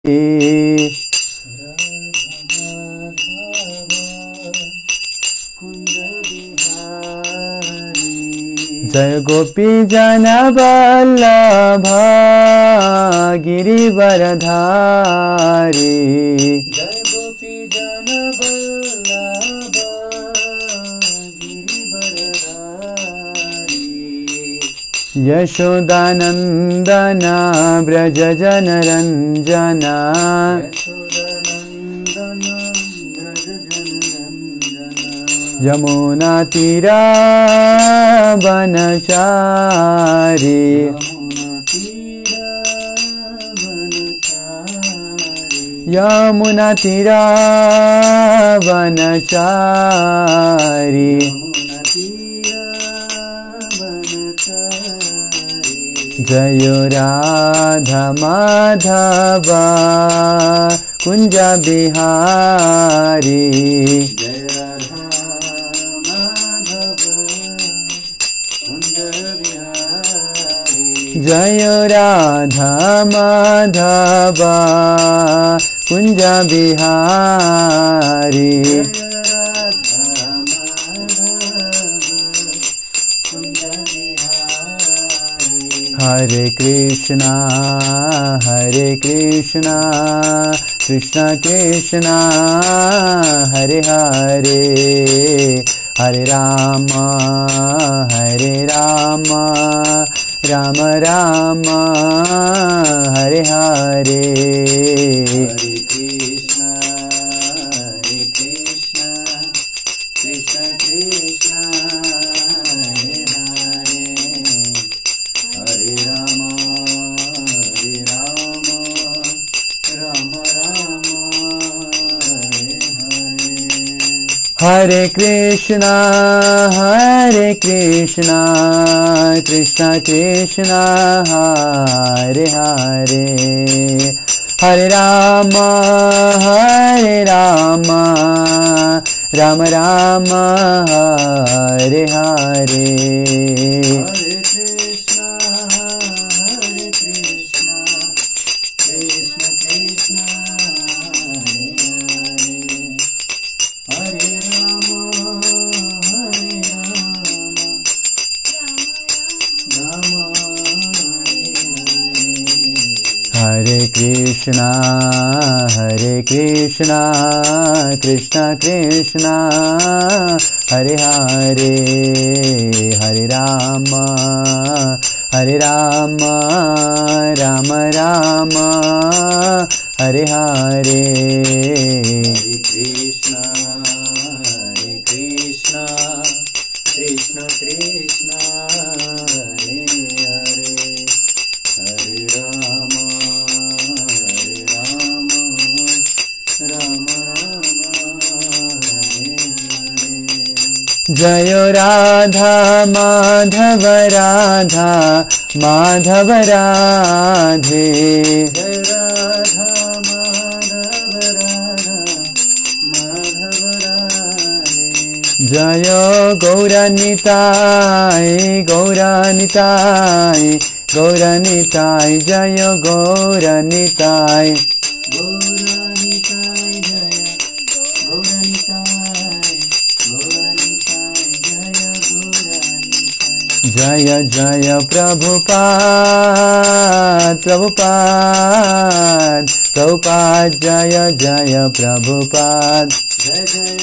जय गोपी जन वल्लभ गिरिवरधारी। जय गोपी जन वल्लभ गिरिवरधारी। यशोदानंदन व्रज जनरंजना। यमुना तीरा वनचारी। यमुना तीरा वनचारी। जय राधा माधव कुंज बिहारी। जय राधा माधव कुंज बिहारी। हरे कृष्णा कृष्ण कृष्ण हरे हरे, हरे राम राम राम हरे हरे। हरे कृष्ण कृष्ण कृष्ण हरे हरे, हरे राम राम राम हरे हरे। हरे कृष्णा कृष्ण कृष्ण हरे हरे, हरे राम राम राम हरे हरे। हरे कृष्ण कृष्ण कृष्ण हरे हरे, हरे राम राम हरे हरे। हरे कृष्णा कृष्ण कृष्ण हरे हरे, हरे राम राम राम हरे हरे। हरे कृष्ण कृष्ण कृष्ण हरे हरे, हरे राम राम हरे हरे। जय राधा माधव राधे। जय राधा माधव राधे। जय गौरनिताय जय गौरनिताय। जय जय प्रभुपाद जय जय प्रभुपाद। जय जय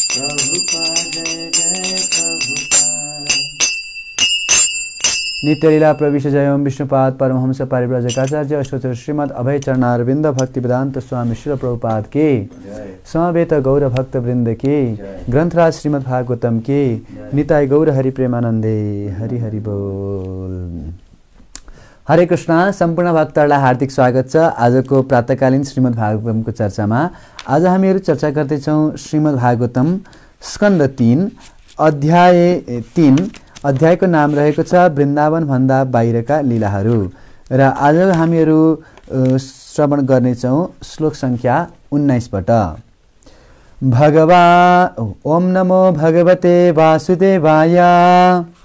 प्रभुपाद जय जय प्रभुपाद। नित्यलीला प्रविश जयम विष्णुपाद परमहंस परिव्राजकाचार्य अष्टोत्तर श्रीमद् अभय चरणारविंद भक्ति वेदांत स्वामी श्रील प्रभुपाद की, समवेत गौर भक्त वृंद की, ग्रंथराज श्रीमद् भागवतम की, निताय गौर हरि प्रेमानंदे। हरि हरि बोल। हरे कृष्ण। सम्पूर्ण भक्तहरूलाई हार्दिक स्वागत छ आजको प्रातःकालीन श्रीमद् भागवतमको चर्चामा। आज हामीहरू चर्चा गर्दैछौँ श्रीमद् भागवतम स्कन्द 3 अध्याय 3। अध्यायको नाम रहेको छ वृन्दावन भन्दा बाहिरका लीलाहरू। र आज हामीहरू श्रवण गर्नेछौँ श्लोक संख्या 19 बाट। ओम नमो भगवते वासुदेवाय।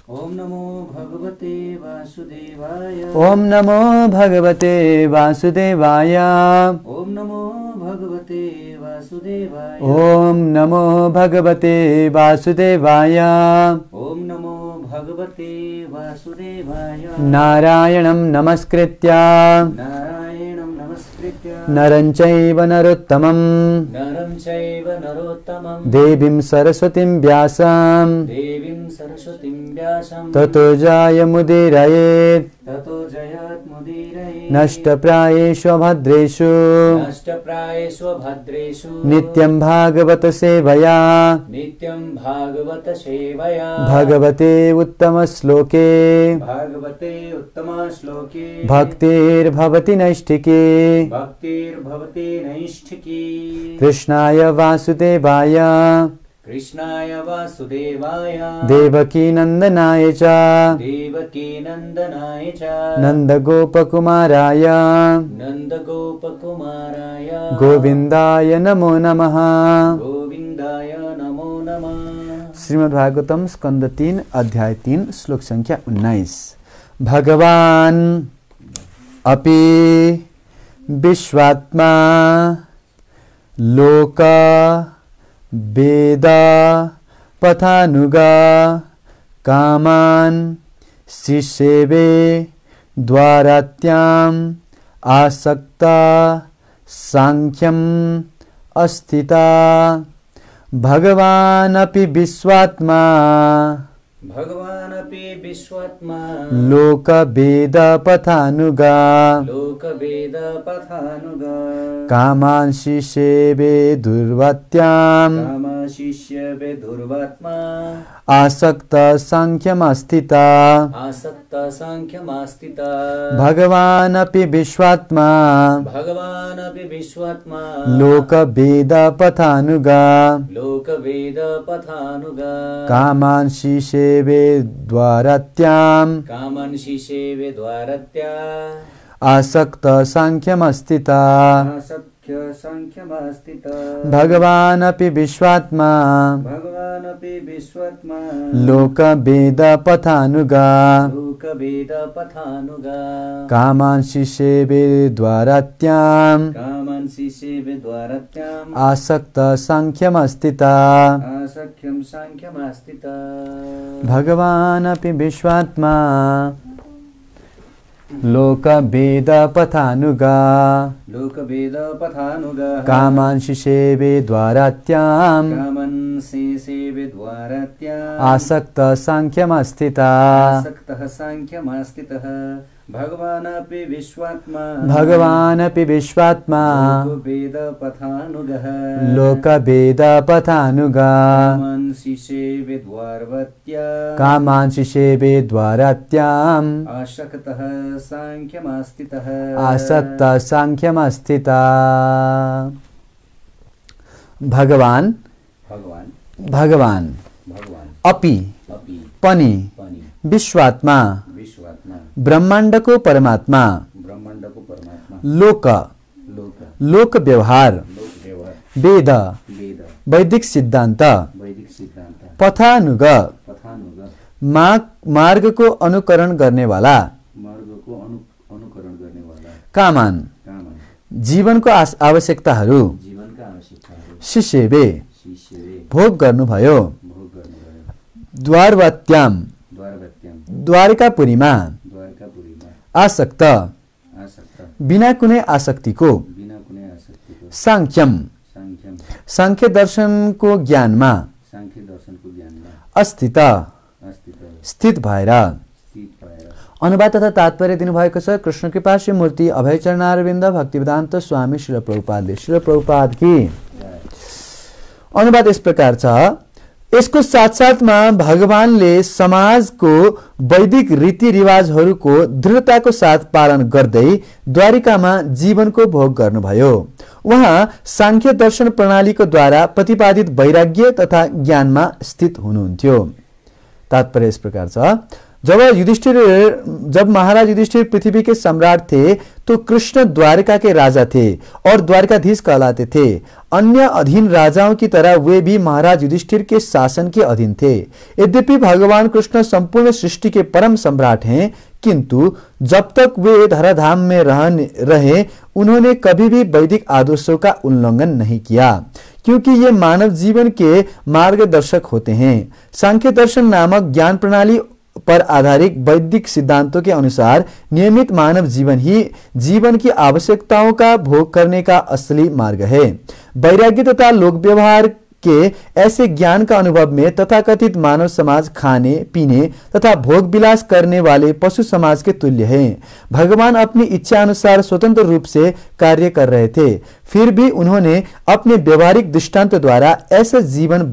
ॐ नमो भगवते वासुदेवाय ॐ नमो भगवते वासुदेवाय ॐ नमो भगवते वासुदेवाय ॐ नमो भगवते वासुदेवाय ॐ नमो भगवते वासुदेवाय नारायणं नमस्कृत्य नारायणं नमस्कृत्य नरं चैव नरोत्तमं नरं चैव नरोत्तमं देवीं सरस्वतीं व्यासं देवीं सरस्वतीं व्यासं ततो जायमुदीरयेत् ततो जयत्मुदीरये नष्टप्रायेषु अभद्रेषु नष्टप्रायेषु भद्रेषु नित्यं भागवत सेवया नित्यं भागवत सेवया भगवते उत्तमश्लोके भागवते उत्तमश्लोके भक्तिर्भवति नैष्ठिकी भक्तिर्भवति नैष्ठिकी कृष्णाय वासुदेवाय कृष्णाय वासुदेवाय देवकी नन्दनाय च देवकी नन्दनाय च नन्दगोपकुमाराय नन्दगोपकुमाराय गोविन्दाय नमो नमः। गोविन्दाय नमो नमः। श्रीमद्भागवतम स्कंद 3 अध्याय 3 श्लोक संख्या 19। भगवान अपि विश्वात्मा लोक वेद पथानुगा कामान शिसेवे द्वारात्याम आसक्ता सांख्यम अस्थिता भगवान अपि विश्वात्मा भगवानपि विश्वात्मा लोक वेद पथानुगा लोक वेद पथानुगा कामांसि सेवे दुर्वत्याम काम शिष्य वे दुर्वात्मा आसक्त सांख्यमस्थिता आसक्त सांख्यमास्थिता भगवान अपि विश्वात्मा भगवानपि विश्वात्मा लोक वेद पथानुगा लोक वेद पथानुगा कामांसि सेवे द्वारत्याम कामन् शिषेवे द्वारत्या आसक्त सांख्यमस्थिता आसख्य सांख्यमास्थिता भगवान अपि विश्वात्मा भगवानपि विश्वात्मा लोक वेद पथानुगा लोक वेद पथानुगा कामांसि सेवे द्वारत्याम कामन् शिषेवे द्वारत्याम् आसक्त सांख्यमस्थिता आसख्यं सांख्यमास्थिता भगवान अपि विश्वात्मा लोक वेद पथानुगा लोक वेद पथानुगा कामांसि सेवे द्वारात्याम कामन् शिषेवे द्वारत्याम् आसक्त सांख्यमस्थिता आसक्तः सांख्यमास्थितः भगवानपि विश्वात्मा भगवान अपि विश्वात्मा लोक वेद पथानुगः लोक वेद पथानुगा कामन् शिषेवे द्वारवत्या कामांसि सेवे द्वारात्याम आसक्तः सांख्यमास्थितः आसक्त सांख्यमस्थिता भगवान भगवान भगवान भगवान अपि अपि पनि पनि विश्वात्मा विश्वात्मा ब्रह्माण्डको परमात्मा ब्रह्माण्डको परमात्मा लोक लोक लोक व्यवहार लोक व्यवहार वेद वेद वैदिक सिद्धान्त वैदिक सिद्धान्त पथानुग पथानुग मार्गको अनुकरण गर्नेवाला मार्गको अनुकरण गर्नेवाला कामान कामन जीवनको आवश्यकताहरू जीवनका आवश्यकताहरू शिष्यवे शिष्यले भोग गर्नुभयो भोग गर्नुभयो द्वारवत्याम द्वारवत्याम द्वारिकापुरीमा द्वारकापुरीमा आसक्त आसक्त बिना कुनै आसक्तिको बिना कुनै आसक्तिको सांख्यम सांख्यम सांख्य दर्शनको ज्ञानमा सांख्य दर्शनको ज्ञानमा अस्थित अस्तित्व स्थित भएर स्थित भएर अनुवाद तथा तात्पर्य दिनुभएको छ कृष्ण कृपा श्री मूर्ति अभय चरणारविन्द भक्तिवेदान्त स्वामी श्रील प्रभुपाद की अनुवाद यस प्रकार छ। यसको साथसाथमा भगवानले समाजको वैदिक रीतिरिवाजहरूको दृढताको साथ पालन गर्दै द्वारिकामा जीवनको भोग गर्नुभयो। उहाँ सांख्य दर्शन प्रणालीको द्वारा प्रतिपादित वैराग्य तथा ज्ञानमा स्थित हुनुहुन्थ्यो। तात्पर्य इस प्रकार छ, जब महाराज युधिष्ठिर पृथ्वी के सम्राट थे तो कृष्ण द्वारिका के राजा थे और द्वारिकाधीश कहलाते थे। अन्य अधीन राजाओं की तरह वे भी महाराज युधिष्ठिर के शासन के अधीन थे। यद्यपि भगवान कृष्ण संपूर्ण सृष्टि के परम सम्राट हैं, किंतु जब तक वे धराधाम में रहे उन्होंने कभी भी वैदिक आदर्शों का उल्लंघन नहीं किया, क्योंकि ये मानव जीवन के मार्गदर्शक होते हैं। सांख्य दर्शन नामक ज्ञान प्रणाली पर आधारित वैदिक सिद्धांतों के अनुसार नियमित मानव जीवन ही जीवन की आवश्यकताओं का भोग करने का असली मार्ग है। वैराग्य तथा लोक व्यवहार के ऐसे ज्ञान का अनुभव में तथाकथित मानव समाज खाने पीने तथा भोग विलास करने वाले पशु समाज के तुल्य है। भगवान अपनी इच्छा अनुसार स्वतंत्र रूप से कार्य कर रहे थे, फिर भी उन्होंने अपने व्यवहारिक दृष्टांत द्वारा ऐसा जीवन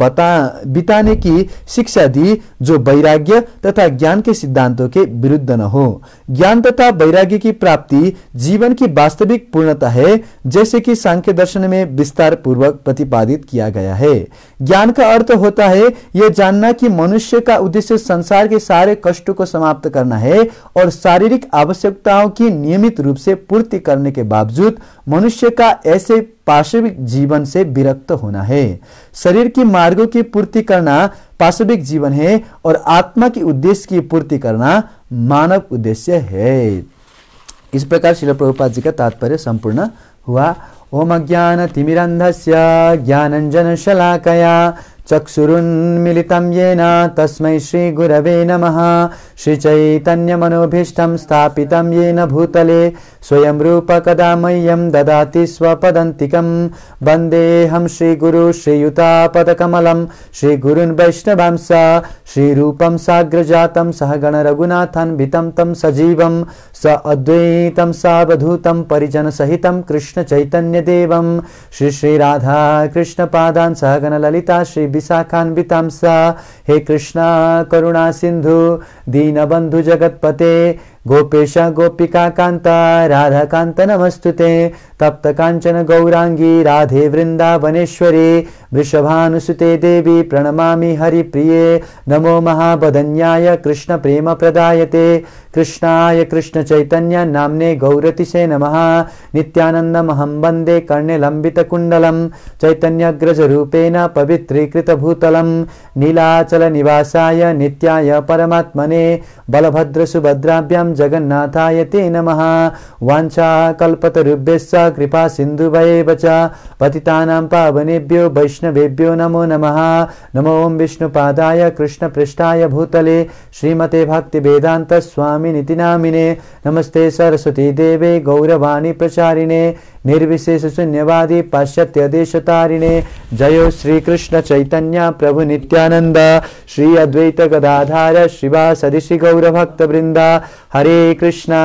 बिताने की शिक्षा दी जो वैराग्य तथा ज्ञान के सिद्धांतों के विरुद्ध न हो। ज्ञान तथा वैराग्य की प्राप्ति जीवन की वास्तविक पूर्णता है, जैसे कि सांख्य दर्शन में विस्तार पूर्वक प्रतिपादित किया गया है। ज्ञान का अर्थ होता है यह जानना कि मनुष्य का उद्देश्य संसार के सारे कष्टों को समाप्त करना है और शारीरिक आवश्यकताओं की नियमित रूप से पूर्ति करने के बावजूद मनुष्य का ऐसे पाशविक जीवन से विरक्त होना है। शरीर की मार्गों की पूर्ति करना पाशविक जीवन है और आत्मा की उद्देश्य की पूर्ति करना मानव उद्देश्य है। इस प्रकार श्रील प्रभुपाद जी का तात्पर्य संपूर्ण हुआ। ओम अज्ञानतिमिरन्धस्य ज्ञानाञ्जनशलाकया चक्षुरुन्मीलितं येन तस्मै श्रीगुरवे नमः। श्रीचैतन्यमनोभीष्टं स्थापितं येन भूतले स्वयं रूप कदा मह्यं ददाति स्वपदान्तिकं। वन्देऽहं श्रीगुरु श्रीयुतापदकमलं श्रीगुरुन् वैष्णवांश श्रीरूपं साग्रजातं सहगण रघुनाथान्वितं तं सजीवं स अद्वैतं सावधूतं परिजनसहितं कृष्ण चैतन्यदेवं श्री श्री राधा कृष्ण पादान् सहगण ललिता श्री विशाखान्वितांश। हे कृष्णा करुणा सिंधु दीनबंधु जगतपते गोपेश गोपिका कांता राधा कांत नमस्तुते। तप्त कांचन गौरांगी राधे वृंदावनेश्वरी वृषभानुसुते देवी प्रणमामि हरिप्रिये। नमो महावदन्याय कृष्ण प्रेम प्रदायते कृष्णाय कृष्ण चैतन्य नाम्ने गौरतिसे नमः। नित्यानन्दमहं वन्दे कर्णेलम्बितकुण्डलं चैतन्यग्रजरूपेण पवित्रीकृतभूतलं। नीलाचलनिवासाय नित्याय परमात्मने बलभद्रसुभद्राभ्यां जगन्नाथाय ते नमः। वाञ्छाकल्पतरुभ्यश्च कृपा सिन्धुभ्येव च पतितानां पावनेभ्यो वैष्णवेभ्यो नमो नमः। नमो विष्णुपादाय कृष्णपृष्ठाय भूतले श्रीमते भक्तिवेदान्त स्वामिनिति नामिने। नमस्ते सरस्वती देवे गौरवाणी प्रचारिणे निर्विशेष शून्यवादी पाश्चात्य देशतारिणे। जयो श्री कृष्ण चैतन्य प्रभु नित्यानंद श्री अद्वैत गदाधार श्रीवासदि श्री गौर भक्त वृंदा। हरे कृष्णा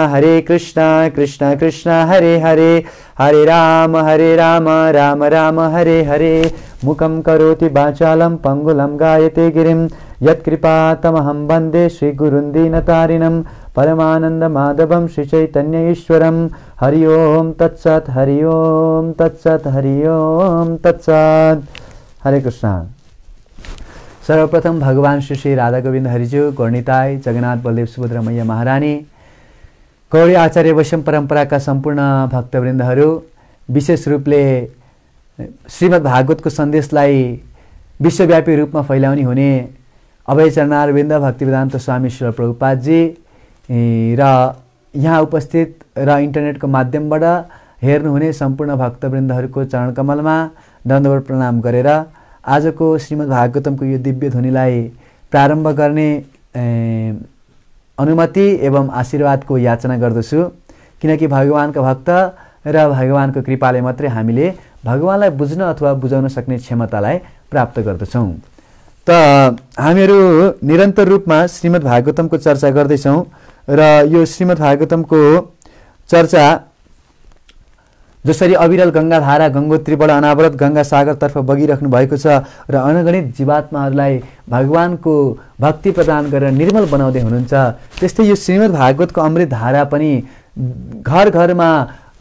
कृष्ण कृष्ण हरे हरे हरे राम राम राम हरे हरे। मुखं करोति वाचालं पंगुलं गायते गिरिं यत्कृपातमहं वन्दे श्रीगुरुं दीनतारिणं परमानंद माधवं श्री चैतन्य ईश्वरं। हरि ओम तत्सत् हरि ओम तत्सत् हरि ओम तत्सत्। हरे कृष्णा। सर्वप्रथम भगवान श्री श्री राधा गोविंद हरिज्यू गौरनिताई जगन्नाथ बलदेव सुभद्रा मैया महारानी गौरी आचार्य वैष्णव परंपराका सम्पूर्ण भक्तवृन्दहरू विशेष रूपले श्रीमद् भागवतको सन्देशलाई विश्वव्यापी रूपमा फैलाउने हुने अभय चरणारविन्द भक्तिवेदान्त स्वामी श्री प्रभुपाद जी र यहाँ उपस्थित र इन्टरनेटको माध्यमबाट हेर्नुहुने सम्पूर्ण भक्तवृन्दहरूको चरणकमलमा दण्डवत प्रणाम गरेर आजको श्रीमद् भागवतमको यो दिव्य ध्वनिलाई प्रारम्भ गर्ने अनुमति एवं आशीर्वादको याचना गर्दछु, किनकि भगवानका भक्त र भगवानको कृपाले मात्रै हामीले भगवानलाई बुझ्न अथवा बुझाउन सक्ने क्षमतालाई प्राप्त गर्दछौँ। त हामीहरू निरन्तर रूपमा श्रीमद् भागवतमको चर्चा गर्दैछौँ र यो श्रीमद् भागवतमको चर्चा जसरी अविरल गंगाधारा गंगोत्रीबाट अनावरत गंगा सागरतर्फ बगिराख्नु भएको छ र अनगणित जीवात्माहरूलाई भगवानको भक्ति प्रदान गरेर निर्मल बनाउँदै हुनुहुन्छ, त्यस्तै यो श्रीमद् भागवतको अमृत धारा पनि घर घरमा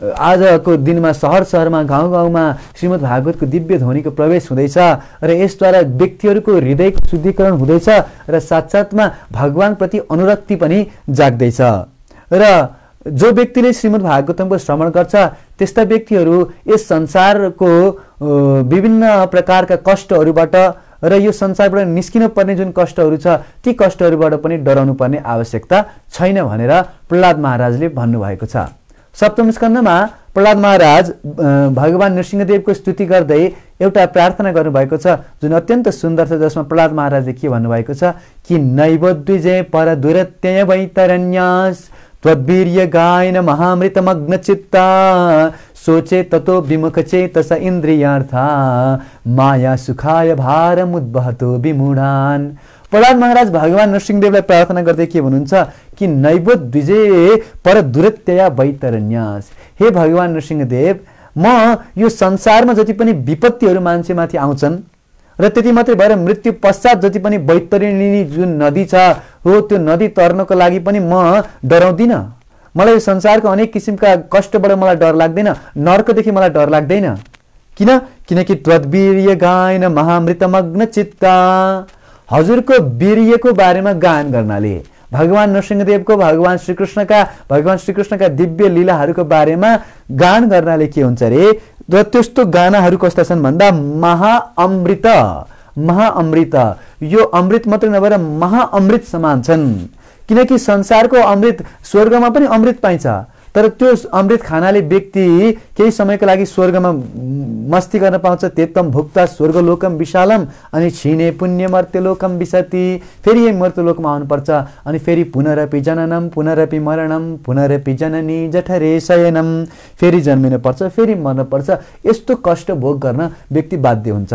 आजको दिनमा शहर शहरमा गाउँ गाउँमा श्रीमद् भागवतको दिव्य ध्वनिको प्रवेश हुँदैछ र यसद्वारा व्यक्तिहरूको हृदयको शुद्धिकरण हुँदैछ र साथसाथमा भगवानप्रति अनुरक्ति पनि जाग्दैछ र जो व्यक्तिले श्रीमद् भागवतमको श्रवण गर्छ त्यस्ता व्यक्तिहरू यस संसारको विभिन्न प्रकारका कष्टहरूबाट र यो संसारबाट निस्किन पर्ने जुन कष्टहरू छ ती कष्टहरूबाट पनि डराउनु पर्ने आवश्यकता छैन भनेर प्रहलाद महाराजले भन्नुभएको छ। सप्तम स्कन्धमा प्रहलाद महाराज भगवान नृसिंहदेवको स्तुति गर्दै एउटा प्रार्थना गर्नुभएको छ जुन अत्यन्त सुन्दर छ, जसमा प्रहलाद महाराजले के भन्नुभएको छ कि नैव द्विजय पर दुरत्यय वैतरन्यास त्वद्वीर्य गायन महामृतमग्न चित्ता सोचे ततो विमुख चेतस इन्द्रियार्था माया सुखाय भारमुद्वहतो विमूढान्। प्रहलाद महाराज भगवान नृसिंहदेवलाई प्रार्थना गर्दै के भन्नुहुन्छ कि नैव द्विजय पर दुरत्यय वैतरन्यास, हे भगवान नृसिंहदेव, म यो संसारमा जति पनि विपत्तिहरू मान्छेमाथि आउँछन् र त्यति मात्रै भएर मृत्यु पश्चात जति पनि वैतरणी जुन नदी छ हो त्यो नदी तर्नको लागि पनि म डराउँदिनँ। मलाई यो संसारको अनेक किसिमका कष्टबाट मलाई डर लाग्दैन, नर्कदेखि मलाई डर लाग्दैन। किनकि त्वद्वीर्य गायन महामृतमग्न चित्ता, हजुरको वीर्यको बारेमा गायन गर्नाले भगवान नृसिंहदेवको भगवान श्रीकृष्णका दिव्य लीलाहरूको बारेमा गान गर्नाले के हुन्छ रे, र त्यस्तो गानाहरू कस्ता छन् भन्दा महाअमृत, यो अमृत मात्रै नभएर महाअमृत समान छन्। किनकि संसारको अमृत स्वर्गमा पनि अमृत पाइन्छ, तर त्यो अमृत खानाले व्यक्ति केही समयको लागि स्वर्गमा मस्ती गर्न पाउँछ। त्यतम भुक्ता स्वर्गलोकम विशालम अनि क्षीणे पुण्य मर्त्यलोकम विशति, फेरि यही मर्त्यलोकमा आउनुपर्छ अनि फेरि पुनरपि जननम पुनरपि मरणम पुनरपि जननी जठरे शयनम, फेरि जन्मिनु पर्छ, फेरि मर्न पर्छ। यस्तो कष्ट भोग गर्न व्यक्ति बाध्य हुन्छ।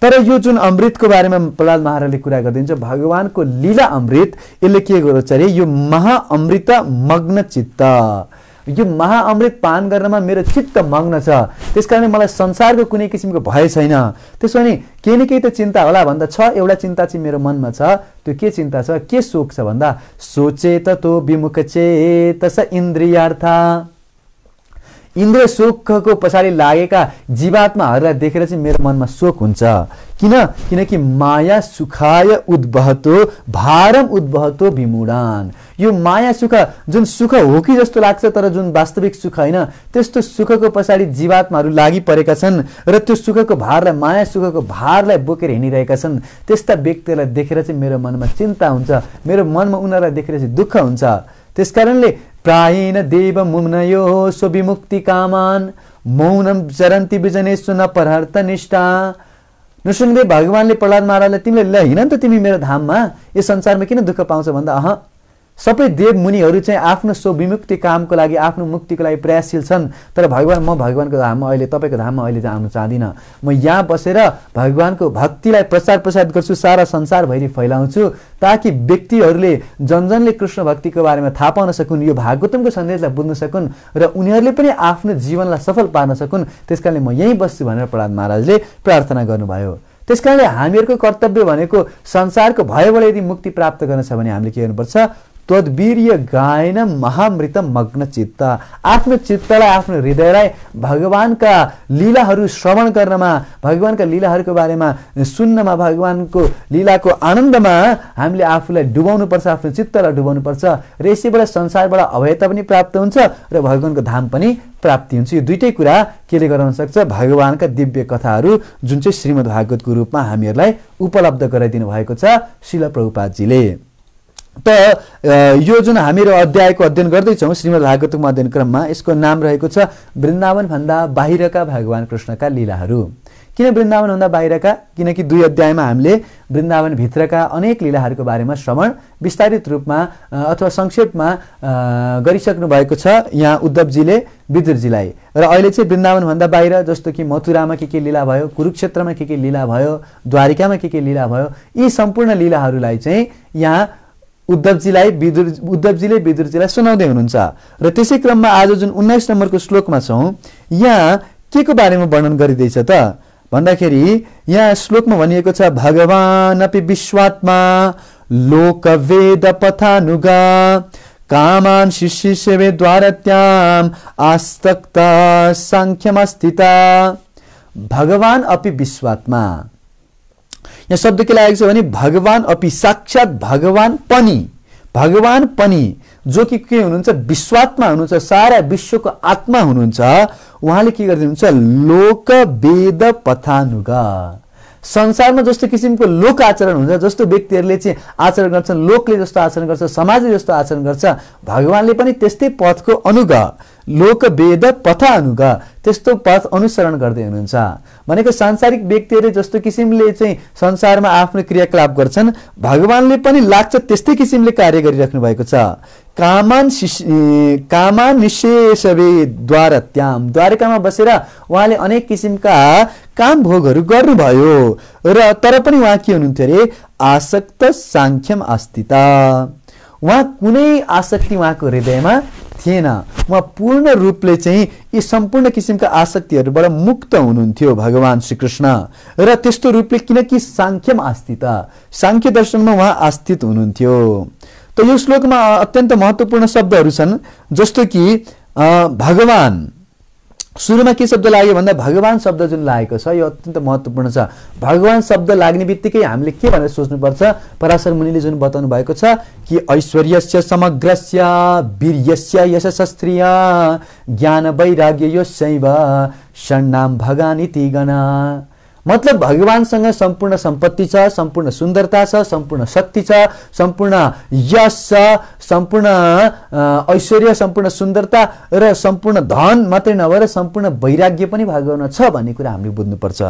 तर यो जुन अमृतको बारेमा प्रहलाद महाराजले कुरा गरिदिन्छ, भगवानको लीला अमृत, यसले के गर्छ अरे, यो महाअमृत मग्न चित्त, यो महाअमृत पान गर्नमा मेरो चित्त मग्न छ, त्यसकारण मलाई संसारको कुनै किसिमको भय छैन। त्यसो भने केही न केही त चिन्ता होला भन्दा छ, एउटा चिन्ता चाहिँ मेरो मनमा छ। त्यो के चिन्ता छ, के शोक छ भन्दा सोचे ततो विमुख चेतस इन्द्रियार्था, इन्द्रिय सुखको पछाडि लागेका जीवात्माहरूलाई देखेर चाहिँ मेरो मनमा शोक हुन्छ। किनकि माया सुखाय उद्वहतो भारम उद्वहतो विमूढान्, यो माया सुख जुन सुख हो कि जस्तो लाग्छ तर जुन वास्तविक सुख होइन, त्यस्तो सुखको पछाडि जीवात्माहरू लागि परेका छन् र त्यो सुखको भारलाई, माया सुखको भारलाई बोकेर हिँडिरहेका छन्। त्यस्ता व्यक्तिलाई देखेर चाहिँ मेरो मनमा चिन्ता हुन्छ, मेरो मनमा उनीहरूलाई देखेर चाहिँ दुःख हुन्छ। त्यसकारणले प्रायेण देव मुम्नयो स्वविमुक्ति कामान मौनम चरन्ति विजनेषु न परहर्त निष्ठा। नृसिंहदेव भगवानले प्रहलाद महाराजलाई तिमीले ल हिँड त तिमी मेरो धाममा, यो संसारमा किन दुःख पाउँछ भन्दा सबै देव मुनिहरू चाहिँ आफ्नो स्वविमुक्ति कामको लागि, आफ्नो मुक्तिको लागि प्रयासशील छन्। तर भगवान, म भगवानको धाममा अहिले, तपाईँको धाममा अहिले चाहिँ आउन चाहदिनँ। म यहाँ बसेर भगवानको भक्तिलाई प्रचार प्रसार गर्छु, सारा संसारभरि फैलाउँछु, ताकि व्यक्तिहरूले जनजनले कृष्ण भक्तिको बारेमा थाहा पाउन सकुन्, यो भागवतमको सन्देशलाई बुझ्न सकुन् र उनीहरूले पनि आफ्नो जीवनलाई सफल पार्न सकुन्। त्यसकारणले म यहीँ बस्छु भनेर प्रहलाद महाराजले प्रार्थना गर्नुभयो। त्यसकारणले हामीहरूको कर्तव्य भनेको संसारको भयबाट यदि मुक्ति प्राप्त गर्न छ भने हामीले के गर्नुपर्छ, त्वद्वीर्य गायन महामृत मग्न चित्त, आफ्नो चित्तलाई, आफ्नो हृदयलाई भगवानका लीलाहरू श्रवण गर्नमा, भगवानका लीलाहरूको बारेमा सुन्नमा, भगवानको लीलाको आनन्दमा हामीले आफूलाई डुबाउनुपर्छ, आफ्नो चित्तलाई डुबाउनुपर्छ र यसैबाट संसारबाट अभयता पनि प्राप्त हुन्छ र भगवानको धाम पनि प्राप्ति हुन्छ। यो दुईटै कुरा केले गराउन सक्छ, भगवानका दिव्य कथाहरू जुन चाहिँ श्रीमद् भागवतको रूपमा हामीहरूलाई उपलब्ध गराइदिनु भएको छ श्रील प्रभुपादजीले। त यो जुन हामीहरू अध्यायको अध्ययन गर्दैछौँ श्रीमद् भागवतको अध्ययन क्रममा, यसको नाम रहेको छ वृन्दावनभन्दा बाहिरका भगवान कृष्णका लीलाहरू। किन वृन्दावनभन्दा बाहिरका? किनकि 2 अध्यायमा हामीले वृन्दावनभित्रका अनेक लीलाहरूको बारेमा श्रवण विस्तारित रूपमा अथवा संक्षेपमा गरिसक्नु भएको छ यहाँ उद्धवजीले विदुरजीलाई। र अहिले चाहिँ वृन्दावनभन्दा बाहिर, जस्तो कि मथुरामा के लीला भयो, कुरुक्षेत्रमा के लीला भयो, द्वारिकामा के लीला भयो, यी सम्पूर्ण लीलाहरूलाई चाहिँ यहाँ उद्धवजीले विदुरजीलाई सुनाउँदै हुनुहुन्छ। र त्यसै क्रममा आज जुन 19 नम्बरको श्लोकमा छौँ, यहाँ के को बारेमा वर्णन गरिँदैछ त भन्दाखेरि यहाँ श्लोकमा भनिएको छ, भगवान अपि विश्वात्मा लोकवेद पथानुगा कामान शिष्य सेवे द्वारत्याम आस्तक्ता सांख्यमस्थिता। भगवान अपि विश्वात्मा, यहाँ शब्द के लागेको छ भने भगवान अपि, साक्षात भगवान पनि जो कि के हुनुहुन्छ विश्वात्मा हुनुहुन्छ, सारा विश्वको आत्मा हुनुहुन्छ, उहाँले के गरिदिनुहुन्छ लोक वेद पथानुगा। संसारमा जस्तो किसिमको लोक आचरण हुन्छ, जस्तो व्यक्तिहरूले चाहिँ आचरण गर्छन्, लोकले जस्तो आचरण गर्छ, समाजले जस्तो आचरण गर्छ, भगवानले पनि त्यस्तै पथको अनुगा लोक वेद पथ अनुगा त्यस्तो पथ अनुसरण गर्दै हुनुहुन्छ। भनेको सांसारिक व्यक्तिहरूले जस्तो किसिमले चाहिँ संसारमा आफ्नो क्रियाकलाप गर्छन्, भगवानले पनि लाग्छ त्यस्तै किसिमले कार्य गरिराख्नु भएको छ। कामान निशेषवे द्वारत्याम, द्वारकामा बसेर उहाँले अनेक किसिमका काम भोगहरू गर्नुभयो र तर पनि उहाँ के हुनुहुन्थ्यो अरे आसक्त सांख्यम अस्तिता। उहाँ कुनै आसक्ति उहाँको हृदयमा थिएन, उहाँ पूर्ण रूपले चाहिँ यी सम्पूर्ण किसिमका आसक्तिहरूबाट मुक्त हुनुहुन्थ्यो भगवान श्रीकृष्ण। र त्यस्तो रूपले किनकि सांख्यम आस्थिता, सांख्य दर्शनमा उहाँ आस्थित हुनुहुन्थ्यो। त यो श्लोकमा अत्यन्त महत्त्वपूर्ण शब्दहरू छन्, जस्तो कि भगवान, सुरुमा के शब्द लाग्यो भन्दा भगवान शब्द जुन लागेको छ यो अत्यन्त महत्त्वपूर्ण छ। भगवान शब्द लाग्ने बित्तिकै हामीले के भनेर सोच्नुपर्छ, पराशर मुनिले जुन बताउनु भएको छ कि ऐश्वर्यस्य समग्रस्य वीर्यस्य यशस्त्रिय ज्ञान वैराग्य योशैव षण्णाम भगानिति गणा। मतलब भगवानसँग सम्पूर्ण सम्पत्ति छ, सम्पूर्ण सुन्दरता छ, सम्पूर्ण शक्ति छ, सम्पूर्ण यश छ, सम्पूर्ण ऐश्वर्य, सम्पूर्ण सुन्दरता र सम्पूर्ण धन मात्रै नभएर सम्पूर्ण वैराग्य पनि भगवानमा छ भन्ने कुरा हामीले बुझ्नुपर्छ।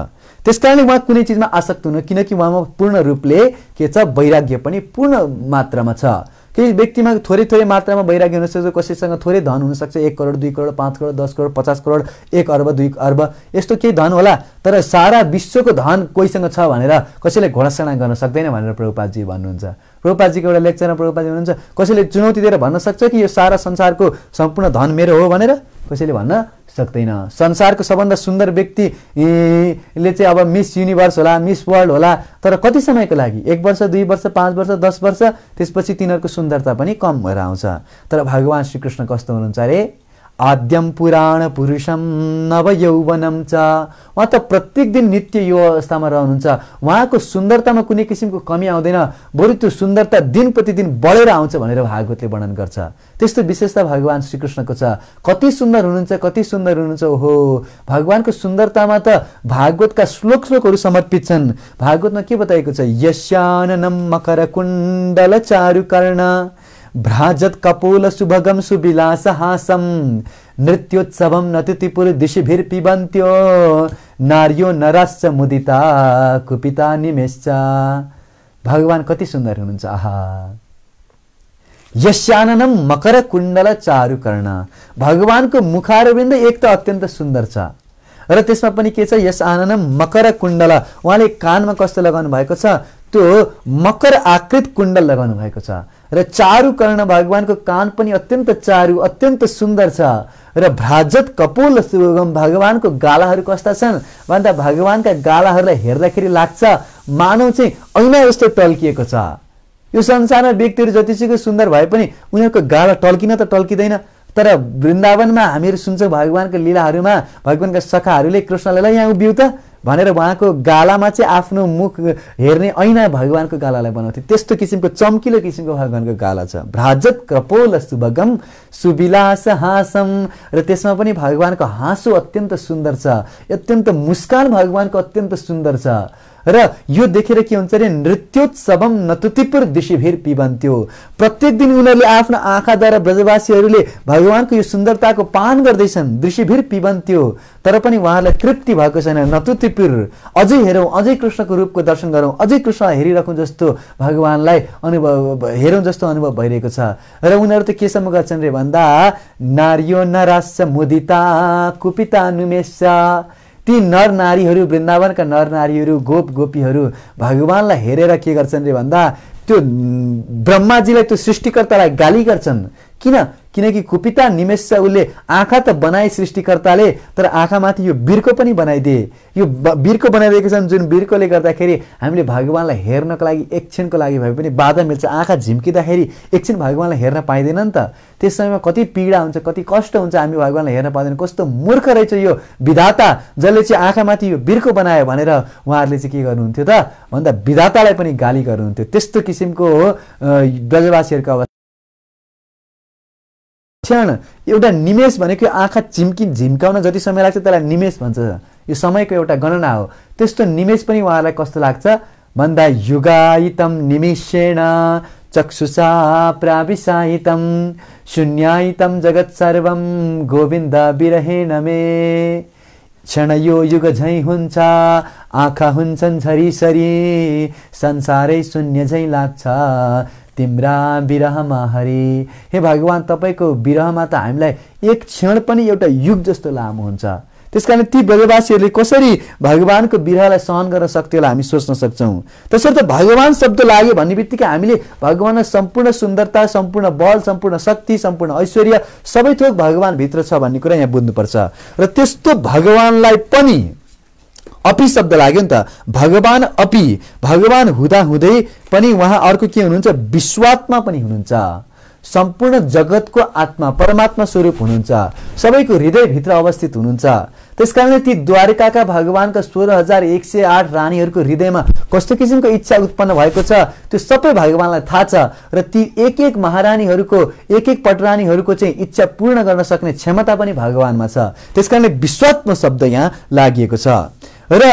त्यसकारणले उहाँ कुनै चिजमा आसक्त हुनु, किनकि उहाँमा पूर्ण रूपले के छ वैराग्य पनि पूर्ण मात्रामा छ। केही व्यक्तिमा थोरै थोरै मात्रामा वैराग्य हुन सक्छ, कसैसँग थोरै धन हुनसक्छ, 1 करोड 2 करोड 5 करोड 10 करोड 50 करोड 1 अर्ब 2 अर्ब यस्तो केही धन होला, तर सारा विश्वको धन कोहीसँग छ भनेर कसैले घोषणा गर्न सक्दैन भनेर प्रभुपादजी भन्नुहुन्छ। प्रभुपादजीको एउटा लेक्चरमा प्रभुपादजी भन्नुहुन्छ कसैले चुनौती दिएर भन्न सक्छ कि यो सारा संसारको सम्पूर्ण धन मेरो हो भनेर? कसैले भन्न सक्दैन। संसारको सबभन्दा सुन्दर व्यक्तिले चाहिँ अब मिस युनिभर्स होला, मिस वर्ल्ड होला, तर कति समयको लागि? 1 वर्ष 2 वर्ष 5 वर्ष 10 वर्ष, त्यसपछि तिनीहरूको सुन्दरता पनि कम भएर आउँछ। तर भगवान श्रीकृष्ण कस्तो हुनुहुन्छ अरे आद्यम पुराण पुरुषम नव यौवनम च। उहाँ त प्रत्येक दिन नित्य यो अवस्थामा रहनुहुन्छ। उहाँको सुन्दरतामा कुनै किसिमको कमी आउँदैन, बरु त्यो सुन्दरता दिन प्रतिदिन बढेर आउँछ भनेर भागवतले वर्णन गर्छ। त्यस्तो विशेषता भगवान श्रीकृष्णको छ। कति सुन्दर हुनुहुन्छ, कति सुन्दर हुनुहुन्छ। ओहो, भगवानको सुन्दरतामा त भागवतका श्लोकहरू समर्पित छन्। भागवतमा के बताएको छ? यस्याननं मकर कुण्डल चारुकर्ण भ्राजत कपोल सुभगम सुविलास हासम नृत्योत्सवम नतिपुर दिशिभिर्पिबन्त्यो नार्यो नराश्च मुदिता कुपिता निमेश्च। भगवान कति सुन्दर हुनुहुन्छ। आहा, यस्याननं मकर कुण्डल चारुकर्ण, भगवानको मुखारविन्द एक त अत्यन्त सुन्दर छ र त्यसमा पनि के छ? यस आननं मकर कुण्डल, उहाँले कानमा कस्तो लगाउनु भएको छ? त्यो मकर आकृत कुण्डल लगाउनु भएको छ। र चारु कर्ण, भगवानको कान पनि अत्यन्त चारु अत्यन्त सुन्दर छ। र भ्राजत कपोल सुगम, भगवानको गालाहरू कस्ता छन् भन्दा भगवानका गालाहरूलाई हेर्दाखेरि लाग्छ मानव चाहिँ ऐना जस्तो टल्किएको छ। यो संसारमा व्यक्तिहरू जतिसुकै सुन्दर भए पनि उनीहरूको गाला टल्किन त टल्किँदैन। तर वृन्दावनमा हामीहरू सुन्छौँ भगवानका लीलाहरूमा भगवानका सखाहरूले कृष्णलाई यहाँ उभिउ त भनेर उहाँको गालामा चाहिँ आफ्नो मुख हेर्ने ऐना भगवानको गालालाई बनाउँथे। त्यस्तो किसिमको चम्किलो किसिमको भगवानको गाला छ। भ्राजत कपोल सुभगम सुविलास हासम, र त्यसमा पनि भगवानको हाँसो अत्यन्त सुन्दर छ, अत्यन्त मुस्कान भगवानको अत्यन्त सुन्दर छ। र यो देखेर के हुन्छ अरे नृत्योत्सवम नतुतिपुर दिशिभिर पिबन्त्यो, प्रत्येक दिन उनीहरूले आफ्नो आँखाद्वारा ब्रजवासीहरूले भगवानको यो सुन्दरताको पान गर्दैछन्। दृश्यभिर पिबन्त्यो, तर पनि उहाँहरूलाई तृप्ति भएको छैन। नतुतिपुर, अझै हेरौँ, अझै कृष्णको रूपको दर्शन गरौँ, अझै कृष्ण हेरिराखौँ जस्तो भगवानलाई अनुभव हेरौँ जस्तो अनुभव भइरहेको छ। र उनीहरू त केसम्म गर्छन् रे भन्दा नार्यो नराश्च मुदिता कुपिता नुमेश, ती नर नारीहरू, वृन्दावनका नर नारीहरू, गोप गोपीहरू भगवानलाई हेरेर के गर्छन् रे भन्दा त्यो ब्रह्माजीलाई, त्यो सृष्टिकर्तालाई गाली गर्छन्। किनकि कुपिता निमेष, उसले आँखा त बनाए सृष्टिकर्ताले, तर आँखामाथि यो बिर्को पनि बनाइदिए। यो बिर्को बनाइदिएको छन्, जुन बिर्कोले गर्दाखेरि हामीले भगवानलाई हेर्नको लागि एकछिनको लागि भए पनि बाधा मिल्छ। आँखा झिम्किँदाखेरि एकछिन भगवानलाई हेर्न पाइँदैन नि त। त्यस समयमा कति पीडा हुन्छ, कति कष्ट हुन्छ, हामी भगवानलाई हेर्न पाउँदैन। कस्तो मूर्ख रहेछ यो विधाता, जसले चाहिँ आँखामाथि यो बिर्को बनायो भनेर उहाँहरूले चाहिँ के गर्नुहुन्थ्यो त भन्दा विधातालाई पनि गाली गर्नुहुन्थ्यो। त्यस्तो किसिमको ब्रजवासीहरूको अवस्था क्षण एउटा निमेष भनेको आँखा झिम्काउन जति समय लाग्छ त्यसलाई निमेष भन्छ। यो समयको एउटा गणना हो। त्यस्तो निमेष पनि उहाँलाई कस्तो लाग्छ भन्दा युगायितम निमेषेण चक्षुषा प्राविशायितम शून्यायितम जगत सर्वम गोविन्द बिरहेण मे। क्षण यो युग झैं हुन्छ आँखा हुन्छन् झरीसरी संसारै शून्य झैं लाग्छ तिम्रा विरहमा हरि। हे भगवान तपाईको विरहमा त हामीलाई एक क्षण पनि एउटा युग जस्तो लामो हुन्छ। त्यसकारण ती ब्रजवासीहरूले कसरी भगवानको विरहलाई सहन गर्न सक्थ्यो होला हामी सोच्न सक्छौं। त्यसर्थ भगवान शब्द लाग्यो भन्ने बित्तिकै हामीले भगवानको सम्पूर्ण सुन्दरता, सम्पूर्ण बल, सम्पूर्ण शक्ति, सम्पूर्ण ऐश्वर्य सबै थोक भगवान भित्र छ भन्ने कुरा यहाँ बुझ्नुपर्छ। र त्यस्तो भगवानलाई पनि अपि शब्द लाग्यो नि त। भगवान अपि, भगवान हुँदा हुँदै पनि उहाँ अर्को के हुनुहुन्छ विश्वात्मा पनि हुनुहुन्छ। सम्पूर्ण जगतको आत्मा परमात्मा स्वरूप हुनुहुन्छ। सबैको हृदयभित्र अवस्थित हुनुहुन्छ। त्यसकारण ती द्वारकाका भगवानका 16,108 रानीहरूको हृदयमा कस्तो किसिमको इच्छा उत्पन्न भएको छ त्यो सबै भगवानलाई थाहा छ। र ती एक एक महारानीहरूको एक एक पटरानीहरूको चाहिँ इच्छा पूर्ण गर्न सक्ने क्षमता पनि भगवानमा छ। त्यसकारणले विश्वात्मा शब्द यहाँ लागिएको छ। र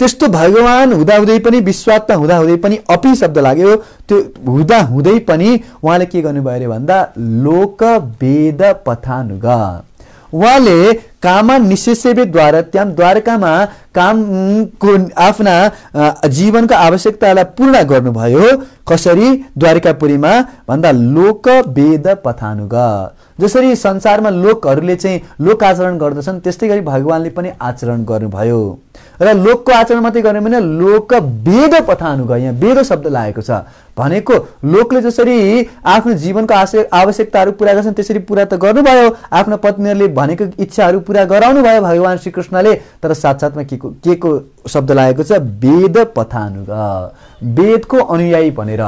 त्यस्तो भगवान हुँदाहुँदै पनि विश्वात्मा हुँदाहुँदै पनि अपि शब्द लाग्यो। त्यो हुँदाहुँदै पनि उहाँले के गर्नुभयो अरे भन्दा लोक वेद पथानुग। उहाँले कामा निशेषेद्वारा त्यहाँ द्वारकामा कामको आफ्ना जीवनको आवश्यकतालाई पूर्ण गर्नुभयो। कसरी द्वारकापुरीमा भन्दा लोक वेद पथानुग। जसरी संसारमा लोकहरूले चाहिँ लोक आचरण गर्दछन् त्यस्तै गरी भगवानले पनि आचरण गर्नुभयो। र लोकको आचरण मात्रै गर्ने भने लोक वेद पथानुग। यहाँ वेद शब्द लागेको छ भनेको लोकले जसरी आफ्नो जीवनको आवश्यकताहरू पूरा गर्छन् त्यसरी पूरा त गर्नुभयो। आफ्ना पत्नीहरूले भनेको इच्छाहरू पूरा गराउनु भयो भगवान श्रीकृष्णले। तर साथसाथमा के को शब्द लागेको छ वेद पथानुग। वेदको अनुयायी भनेर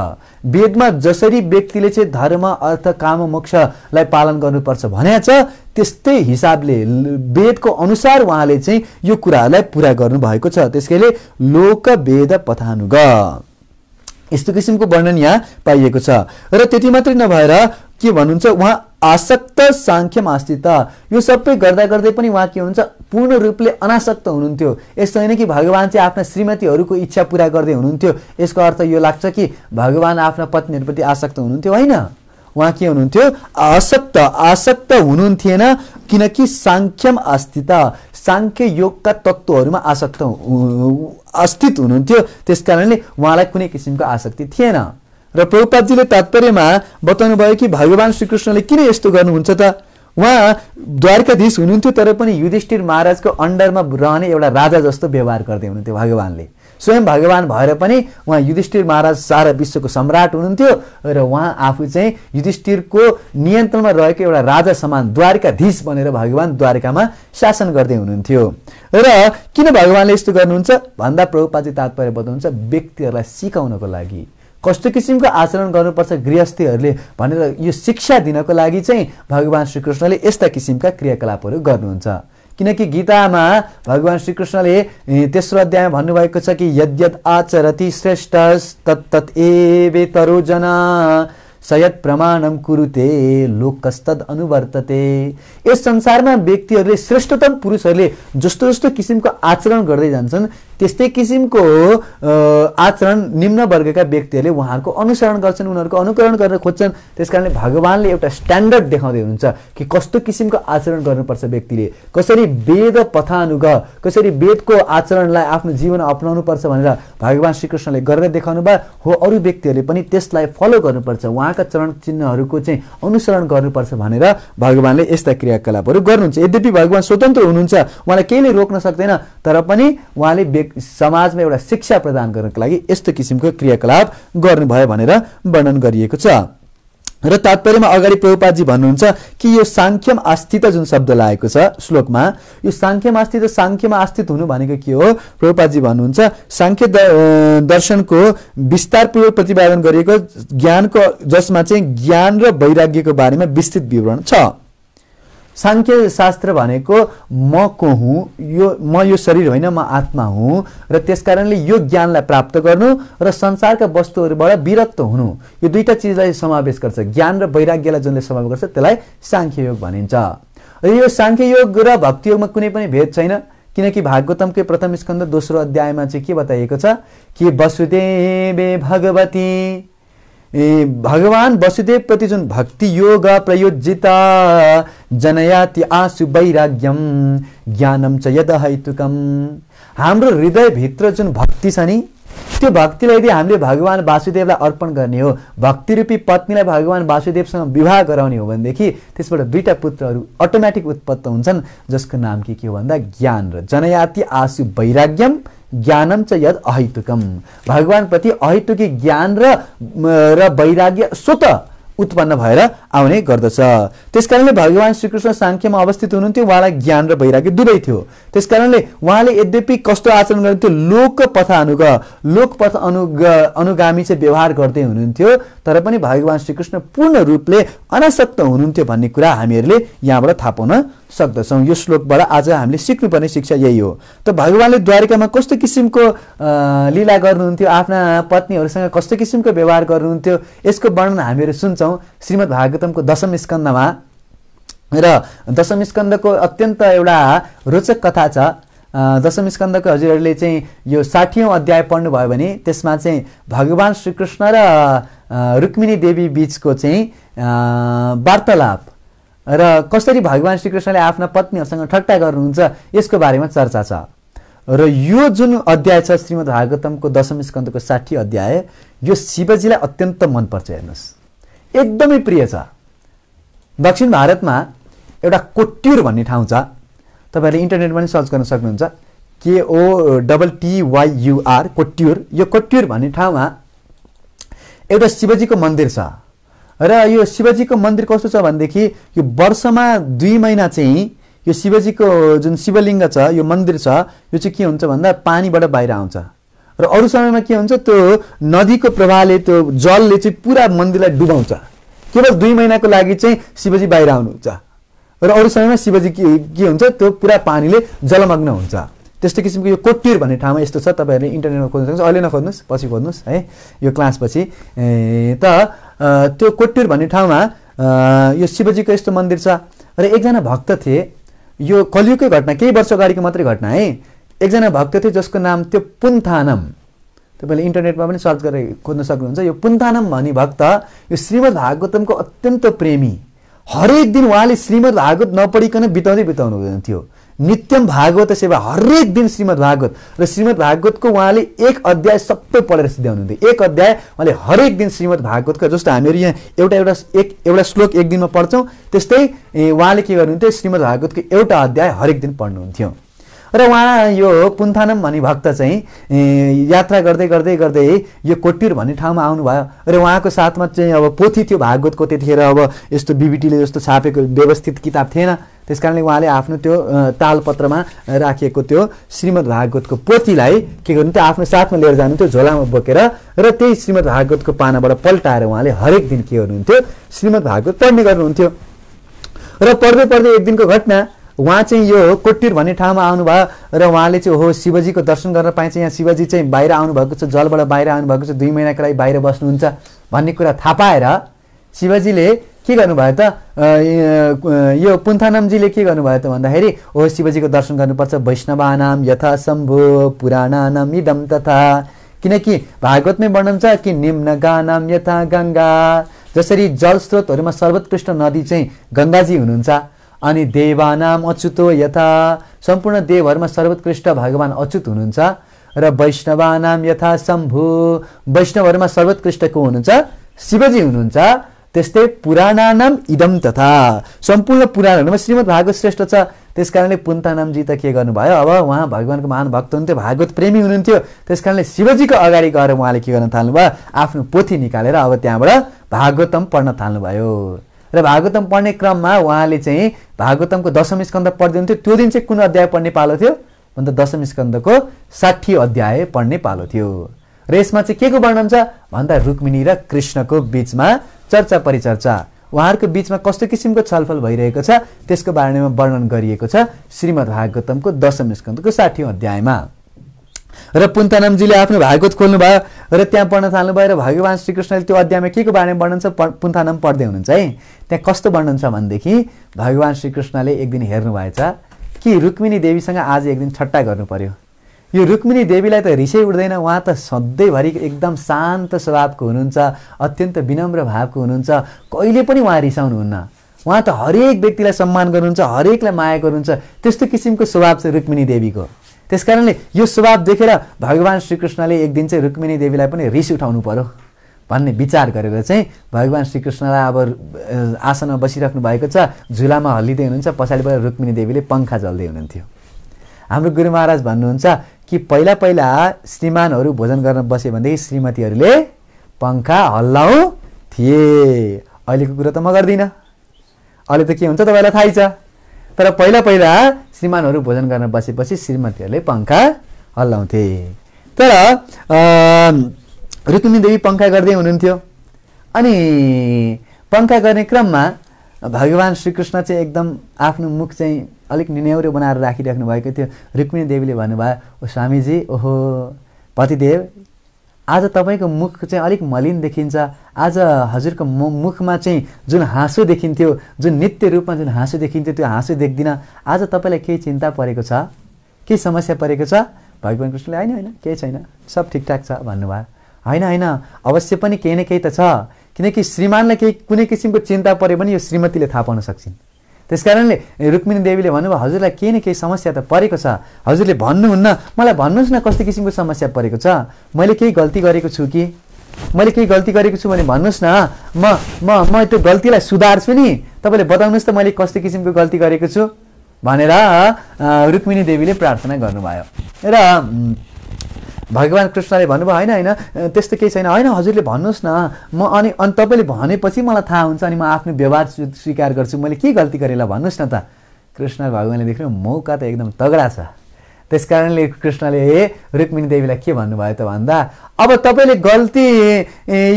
वेदमा जसरी व्यक्तिले चाहिँ धर्म अर्थ काम मोक्षलाई पालन गर्नुपर्छ भनेको छ त्यस्तै हिसाबले वेदको अनुसार उहाँले चाहिँ यो कुराहरूलाई पूरा गर्नु भएको छ। त्यसैले लोक वेद पथानुग यस्तो किसिमको वर्णन यहाँ पाइएको छ। र त्यति मात्रै नभएर के भन्नुहुन्छ उहाँ आसक्त सांख्यम आस्थित। यो सबै गर्दा गर्दै पनि उहाँ के हुनुहुन्छ पूर्ण रूपले अनासक्त हुनुहुन्थ्यो। यस्तो होइन कि भगवान चाहिँ आफ्ना श्रीमतीहरूको इच्छा पूरा गर्दै हुनुहुन्थ्यो। यसको अर्थ यो लाग्छ कि भगवान आफ्ना पत्नीहरूप्रति आसक्त हुनुहुन्थ्यो, होइन। उहाँ के हुनुहुन्थ्यो आसक्त हुनुहुन्थेन किनकि सांख्यम आस्थित सांख्य योगका तत्त्वहरूमा अस्थित हुनुहुन्थ्यो। त्यसकारणले उहाँलाई कुनै किसिमको आसक्ति थिएन। र प्रभुपादजीले तात्पर्यमा बताउनु भयो कि भगवान श्रीकृष्णले किन यस्तो गर्नुहुन्छ त। उहाँ द्वारकाधीश हुनुहुन्थ्यो तर पनि युधिष्ठिर महाराजको अन्डरमा रहने एउटा राजा जस्तो व्यवहार गर्दै हुनुहुन्थ्यो भगवानले। स्वयं भगवान भएर पनि उहाँ युधिष्ठिर महाराज सारा विश्वको सम्राट हुनुहुन्थ्यो र उहाँ आफू चाहिँ युधिष्ठिरको नियन्त्रणमा रहेको एउटा राजा समान द्वारकाधीश बनेर भगवान द्वारकामा शासन गर्दै हुनुहुन्थ्यो। र किन भगवानले यस्तो गर्नुहुन्छ भन्दा प्रभुपादजी तात्पर्य बताउनुहुन्छ व्यक्तिहरूलाई सिकाउनको लागि कस्तो किसिमको आचरण गर्नुपर्छ गृहस्थीहरूले भनेर यो शिक्षा दिनको लागि चाहिँ भगवान श्रीकृष्णले यस्ता किसिमका क्रियाकलापहरू गर्नुहुन्छ। किनकि गीतामा भगवान श्रीकृष्णले तेस्रो अध्यायमा भन्नुभएको छ कि यद्यद् आचरति श्रेष्ठस्तत् एवेतरो जना सयत् प्रमाणम कुरुते लोकस्तद अनुवर्तते। यस संसारमा व्यक्तिहरूले श्रेष्ठतम पुरुषहरूले जस्तो जस्तो किसिमको आचरण गर्दै जान्छन् त्यस्तै किसिमको आचरण निम्न वर्गका व्यक्तिहरूले उहाँहरूको अनुसरण गर्छन्, उनीहरूको अनुकरण गर्न खोज्छन्। त्यसकारणले भगवानले एउटा स्ट्यान्डर्ड देखाउँदै हुनुहुन्छ कि कस्तो किसिमको आचरण गर्नुपर्छ व्यक्तिले, कसरी वेद पथानुग कसरी वेदको आचरणलाई आफ्नो जीवनमा अपनाउनुपर्छ भनेर भगवान श्रीकृष्णले गरेर देखाउनु भयो हो। अरू व्यक्तिहरूले पनि त्यसलाई फलो गर्नुपर्छ, उहाँका चरण चिन्हहरूको चाहिँ अनुसरण गर्नुपर्छ भनेर भगवानले यस्ता क्रियाकलापहरू गर्नुहुन्छ। यद्यपि भगवान स्वतन्त्र हुनुहुन्छ, उहाँलाई केहीले रोक्न सक्दैन, तर पनि उहाँले समाजमा एउटा शिक्षा प्रदान गर्नको लागि यस्तो किसिमको क्रियाकलाप गर्नुभयो भनेर वर्णन गरिएको छ। र तात्पर्यमा अगाडि प्रभुपादजी भन्नुहुन्छ कि यो सांख्यम आस्थित जुन शब्द लागेको छ श्लोकमा यो सांख्यम आस्थित सांख्यमा आस्थित हुनु भनेको के हो प्रभुपादजी भन्नुहुन्छ सांख्य दर्शनको विस्तारपूर्वक प्रतिपादन गरिएको ज्ञानको जसमा चाहिँ ज्ञान र वैराग्यको बारेमा विस्तृत विवरण छ। सांख्य शास्त्र भनेको म को हुँ, म यो शरीर होइन, म आत्मा हुँ र त्यसकारणले यो ज्ञानलाई प्राप्त गर्नु र संसारका वस्तुहरूबाट विरक्त हुनु, यो दुईटा चिजलाई समावेश गर्छ। ज्ञान र वैराग्यलाई जसले समावेश गर्छ त्यसलाई सांख्य योग भनिन्छ। र यो सांख्य योग र भक्ति योगमा कुनै पनि भेद छैन, किनकि भागवतमकै प्रथम स्कन्द दोस्रो अध्यायमा चाहिँ के बताइएको छ कि वसुदेवे भगवती, भगवान वसुदेव प्रति जुन भक्ति योग प्रयोजिता जनयाति आसु वैराग्यम ज्ञानम च यदहैतुकम। हाम्रो हृदयभित्र जुन भक्ति छ नि, त्यो भक्तिलाई यदि हामीले भगवान वासुदेवलाई अर्पण गर्ने हो, भक्ति रूपी पत्नीलाई भगवान वासुदेवसँग विवाह गराउने हो भनेदेखि त्यसबाट दुईटा पुत्रहरू अटोमेटिक उत्पत्त हुन्छन्, जसको नाम के हो भन्दा ज्ञान र जनयाति आसु वैराग्यम ज्ञानम च यद अहैतुकम। भगवान प्रति अहैतुकी ज्ञान र वैराग्य स्वतः उत्पन्न भएर आउने गर्दछ। त्यसकारणले भगवान श्रीकृष्ण सांख्यमा अवस्थित हुनुहुन्थ्यो, उहाँलाई ज्ञान र वैराग्य दुवै थियो। त्यसकारणले उहाँले यद्यपि कस्तो आचरण गर्नुहुन्थ्यो, लोकपथ अनुगामी चाहिँ व्यवहार गर्दै हुनुहुन्थ्यो, तर पनि भगवान श्रीकृष्ण पूर्ण रूपले अनासक्त हुनुहुन्थ्यो भन्ने कुरा हामीहरूले यहाँबाट थाहा पाउन सक्दछौँ। यो श्लोकबाट आज हामीले सिक्नुपर्ने शिक्षा यही हो। त भगवानले द्वारिकामा कस्तो किसिमको लीला गर्नुहुन्थ्यो, आफ्ना पत्नीहरूसँग कस्तो किसिमको व्यवहार गर्नुहुन्थ्यो, यसको वर्णन हामीहरू सुन्छौँ श्रीमद् भागवतमको दशम स्कन्दमा। र दशम स्कन्दको अत्यन्त एउटा रोचक कथा छ। दशम स्कन्दको हजुरहरूले चाहिँ यो 60औं अध्याय पढ्नुभयो भने त्यसमा चाहिँ भगवान श्रीकृष्ण र रुक्मिणी देवी बीचको चाहिँ वार्तालाप र कसरी भगवान श्रीकृष्णले आफ्ना पत्नीहरूसँग ठट्टा गर्नुहुन्छ यसको बारेमा चर्चा छ। र यो जुन अध्याय छ श्रीमद् भागवतमको दशम स्कन्दको 60 अध्याय, यो शिवजीलाई अत्यन्त मनपर्छ। हेर्नुहोस्, एकदमै प्रिय छ। दक्षिण भारतमा एउटा कोट्युर भन्ने ठाउँ छ, तपाईँहरूले इन्टरनेटमा पनि सर्च गर्न सक्नुहुन्छ, KOTTYUR कोट्युर। यो कोट्युर भन्ने ठाउँमा एउटा शिवजीको मन्दिर छ। र यो शिवजीको मन्दिर कस्तो छ भनेदेखि यो वर्षमा 2 महिना चाहिँ यो शिवजीको जुन शिवलिङ्ग छ, यो मन्दिर छ, यो चाहिँ के हुन्छ भन्दा पानीबाट बाहिर आउँछ। र अरू समयमा के हुन्छ, त्यो नदीको प्रवाहले त्यो जलले चाहिँ पुरा मन्दिरलाई डुबाउँछ। केवल 2 महिनाको लागि चाहिँ शिवजी बाहिर आउनुहुन्छ र अरू समयमा शिवजी के हुन्छ, त्यो पुरा पानीले जलमग्न हुन्छ। त्यस्तो किसिमको यो कोट्युर भन्ने ठाउँमा यस्तो छ। तपाईँहरूले इन्टरनेटमा खोज्न सक्नुहुन्छ, अहिले नखोज्नुहोस्, पछि खोज्नुहोस् है, यो क्लास पछि। त त्यो कोट्युर भन्ने ठाउँमा यो शिवजीको यस्तो मन्दिर छ। र एकजना भक्त थिए, यो कलियुगकै घटना, केही वर्ष अगाडिको मात्रै घटना है। एकजना भक्त थियो जसको नाम थियो पुन्थानम। तपाईँले इन्टरनेटमा पनि सर्च गरेर खोज्न सक्नुहुन्छ। यो पुन्थानम भन्ने भक्त यो श्रीमद् भागवतमको अत्यन्त प्रेमी। हरेक दिन उहाँले श्रीमद् भागवत नपढिकन बिताउनु हुन्थ्यो। नित्यम भागवत सेवा, हरेक दिन श्रीमद् भागवत। र श्रीमद् भागवतको उहाँले 1 अध्याय सबै पढेर सिध्याउनुहुन्थ्यो। 1 अध्याय उहाँले हरेक दिन श्रीमद् भागवतको, जस्तो हामीहरू यहाँ एउटा श्लोक एक दिनमा पढ्छौँ, त्यस्तै उहाँले के गर्नुहुन्थ्यो, श्रीमद् भागवतको एउटा अध्याय हरेक दिन पढ्नुहुन्थ्यो। र उहाँ यो पुन्थानम भन्ने भक्त चाहिँ यात्रा गर्दै गर्दै गर्दै यो कोट्युर भन्ने ठाउँमा आउनुभयो। र उहाँको साथमा चाहिँ अब पोथी थियो भागवतको। त्यतिखेर अब यस्तो बिबिटीले जस्तो छापेको व्यवस्थित किताब थिएन, त्यसकारणले उहाँले आफ्नो त्यो तालपत्रमा राखिएको त्यो श्रीमद् भागवतको पोथीलाई के गर्नुहुन्थ्यो, आफ्नो साथमा लिएर जानुहुन्थ्यो, झोलामा बोकेर। र त्यही श्रीमद् भागवतको पानाबाट पल्टाएर उहाँले हरेक दिन के गर्नुहुन्थ्यो, श्रीमद् भागवत पढ्ने गर्नुहुन्थ्यो। र पढ्दै पढ्दै एक दिनको घटना, उहाँ चाहिँ यो कोट्युर भन्ने ठाउँमा आउनुभयो र उहाँले चाहिँ हो शिवजीको दर्शन गर्न पाइन्छ। यहाँ शिवजी चाहिँ बाहिर आउनुभएको छ, जलबाट बाहिर आउनुभएको छ, 2 महिनाको लागि बाहिर बस्नुहुन्छ भन्ने कुरा थाहा पाएर शिवजीले के गर्नुभयो त, यो पुन्थानमजीले के गर्नुभयो त भन्दाखेरि, ओ शिवजीको दर्शन गर्नुपर्छ, वैष्णवानाम यथा शम्भो पुराणानाम इदम तथा। किनकि भागवतमै वर्णन छ कि निम्न गानाम यथा गङ्गा, जसरी जल स्रोतहरूमा सर्वोत्कृष्ट नदी चाहिँ गङ्गाजी हुनुहुन्छ, अनि देवानाम अच्युतो यथा, सम्पूर्ण देवहरूमा सर्वोत्कृष्ट भगवान अच्युत हुनुहुन्छ, र वैष्णवानाम यथा शम्भु, वैष्णवहरूमा सर्वोत्कृष्ट को हुनुहुन्छ, शिवजी हुनुहुन्छ, त्यस्तै पुराणानाम इदम तथा, सम्पूर्ण पुराणहरूमा श्रीमद् भागवत श्रेष्ठ छ। त्यसकारणले पुन्थानमजी त के गर्नुभयो, अब उहाँ भगवानको महान भक्त हुनुहुन्थ्यो, भागवत प्रेमी हुनुहुन्थ्यो। त्यसकारणले शिवजीको अगाडि गएर उहाँले के गर्न थाल्नुभयो, आफ्नो पोथी निकालेर अब त्यहाँबाट भागवतम पढ्न थाल्नुभयो। र भागवतम पढ्ने क्रममा उहाँले चाहिँ भागवतमको दशम स्कन्द पढ्दै हुन्थ्यो। त्यो दिन चाहिँ कुन अध्याय पढ्ने पालो थियो भन्दा दशम स्कन्दको 60 अध्याय पढ्ने पालो थियो। र यसमा चाहिँ के को वर्णन छ भन्दा रुक्मिणी र कृष्णको बीचमा चर्चा परिचर्चा। उहाँहरूको बीचमा कस्तो किसिमको छलफल भइरहेको छ त्यसको बारेमा वर्णन गरिएको छ श्रीमद् भागवतमको 10औं स्कन्धको 60औं अध्यायमा। र पुन्थानमजीले आफ्नो भागवत खोल्नुभयो र त्यहाँ पढ्न थाल्नुभयो र भगवान् श्रीकृष्णले त्यो अध्यायमा के को बारेमा वर्णन छ पुन्थानम पढ्दै हुनुहुन्छ है। त्यहाँ कस्तो वर्णन छ भनेदेखि भगवान् श्रीकृष्णले एक दिन हेर्नुभएछ कि रुक्मिणी देवीसँग आज एक दिन ठट्टा गर्नु पर्यो। यो रुक्मिणी देवीलाई त रिसै उठ्दैन, उहाँ त सधैँभरि एकदम शान्त स्वभावको हुनुहुन्छ, अत्यन्त विनम्र भावको हुनुहुन्छ, कहिले पनि उहाँ रिसाउनुहुन्न। उहाँ त हरेक व्यक्तिलाई सम्मान गर्नुहुन्छ, हरेकलाई माया गर्नुहुन्छ, त्यस्तो किसिमको स्वभाव छ रुक्मिणी देवीको। त्यसकारणले यो स्वभाव देखेर भगवान् श्रीकृष्णले एक दिन चाहिँ रुक्मिणी देवीलाई पनि रिस उठाउनु पर्यो भन्ने विचार गरेर चाहिँ भगवान् श्रीकृष्णलाई अब आसनमा बसिराख्नु भएको छ, झुलामा हल्लिँदै हुनुहुन्छ, पछाडिबाट रुक्मिणी देवीले पङ्खा झल्दै हुनुहुन्थ्यो। हाम्रो गुरु महाराज भन्नुहुन्छ कि पहिला पहिला श्रीमानहरू भोजन गर्न बसे भनेदेखि श्रीमतीहरूले पङ्खा हल्लाउ थिए। अहिलेको कुरो त म गर्दिनँ, अहिले त के हुन्छ तपाईँलाई थाहै छ। तर पहिला पहिला श्रीमानहरू भोजन गर्न बसेपछि श्रीमतीहरूले पङ्खा हल्लाउँथे। तर रुक्मिणी देवी पङ्खा गर्दै हुनुहुन्थ्यो। अनि पङ्खा गर्ने क्रममा भगवान् श्रीकृष्ण चाहिँ एकदम आफ्नो मुख चाहिँ अलिक निन्याउरो बनाएर राखिराख्नु भएको थियो। रुक्मिणी देवीले भन्नुभयो, ओ स्वामीजी, ओहो पतिदेव, आज तपाईँको मुख चाहिँ अलिक मलिन देखिन्छ। आज हजुरको मुखमा चाहिँ जुन हाँसो देखिन्थ्यो, जुन नित्य रूपमा जुन हाँसो देखिन्थ्यो त्यो हाँसो देख्दिनँ। आज तपाईँलाई केही चिन्ता परेको छ, केही समस्या परेको छ? भगवान् कृष्णले होइन होइन केही छैन, सब ठिकठाक छ भन्नुभयो। होइन होइन, अवश्य पनि केही न केही त छ, किनकि श्रीमानलाई केही कुनै किसिमको चिन्ता पऱ्यो भने यो श्रीमतीले थाहा पाउन सक्छिन्। त्यसकारणले रुक्मिणी देवीले भन्नुभयो, हजुरलाई केही न केही समस्या त परेको छ, हजुरले भन्नुहुन्न, मलाई भन्नुहोस् न कस्तो किसिमको समस्या परेको छ, मैले केही गल्ती गरेको छु कि, मैले केही गल्ती गरेको छु भने भन्नुहोस् न, म त्यो गल्तीलाई सुधार्छु नि, तपाईँले बताउनुहोस् त मैले कस्तो किसिमको गल्ती गरेको छु भनेर रुक्मिणी देवीले प्रार्थना गर्नुभयो। र भगवान् कृष्णले भन्नुभयो, होइन होइन त्यस्तो केही छैन, होइन हजुरले भन्नुहोस् न, म अनि तपाईँले भनेपछि मलाई थाहा हुन्छ, अनि म आफ्नो व्यवहार स्वीकार गर्छु, मैले के गल्ती गरेँ ल भन्नुहोस् न त। कृष्ण भगवान्ले देख्नु मौका त एकदम तगडा छ। त्यसकारणले कृष्णले रुक्मिणी देवीलाई के भन्नुभयो त भन्दा, अब तपाईँले गल्ती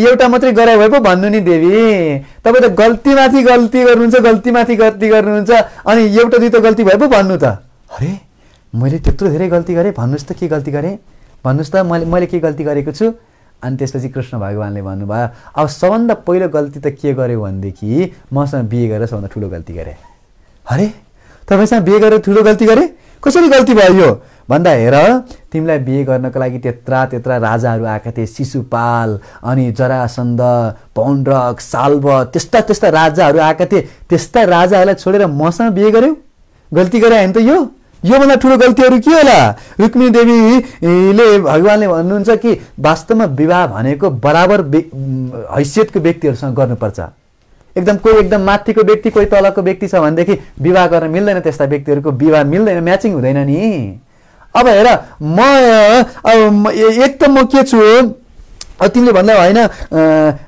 एउटा मात्रै गरे भए पो भन्नु नि देवी, तपाईँ त गल्तीमाथि गल्ती गर्नुहुन्छ, गल्तीमाथि गल्ती गर्नुहुन्छ, अनि एउटा दुईवटा गल्ती भए पो भन्नु त। अरे मैले त्यत्रो धेरै गल्ती गरेँ, भन्नुहोस् त के गल्ती गरेँ, भन्नुहोस् त मैले के गल्ती गरेको छु। अनि त्यसपछि कृष्ण भगवान्ले भन्नुभयो, अब सबभन्दा पहिलो गल्ती त के गर्यो भनेदेखि मसँग बिहे गरेर सबभन्दा ठुलो गल्ती गरेँ। अरे तपाईँसँग बिहे गरेर ठुलो गल्ती गरेँ, कसरी गल्ती भयो यो भन्दा, हेर तिमीलाई बिहे गर्नको लागि त्यत्रा राजाहरू आएका थिए, शिशुपाल अनि जरासन्ध, पौण्ड्रक, साल्व, त्यस्ता राजाहरू आएका थिए। त्यस्ता राजाहरूलाई छोडेर मसँग बिहे गर्यौ, गल्ती गरे होइन त योभन्दा ठुलो गल्तीहरू के होला। रुक्मिणी देवीले भगवान्ले भन्नुहुन्छ कि वास्तवमा विवाह भनेको बराबर हैसियतको व्यक्तिहरूसँग गर्नुपर्छ। एकदम कोही एकदम माथिको व्यक्ति कोही तलको व्यक्ति छ भनेदेखि विवाह गर्न मिल्दैन, त्यस्ता व्यक्तिहरूको विवाह मिल्दैन, म्याचिङ हुँदैन नि। अब हेर एक त म के छु, तिमीले भन्दा होइन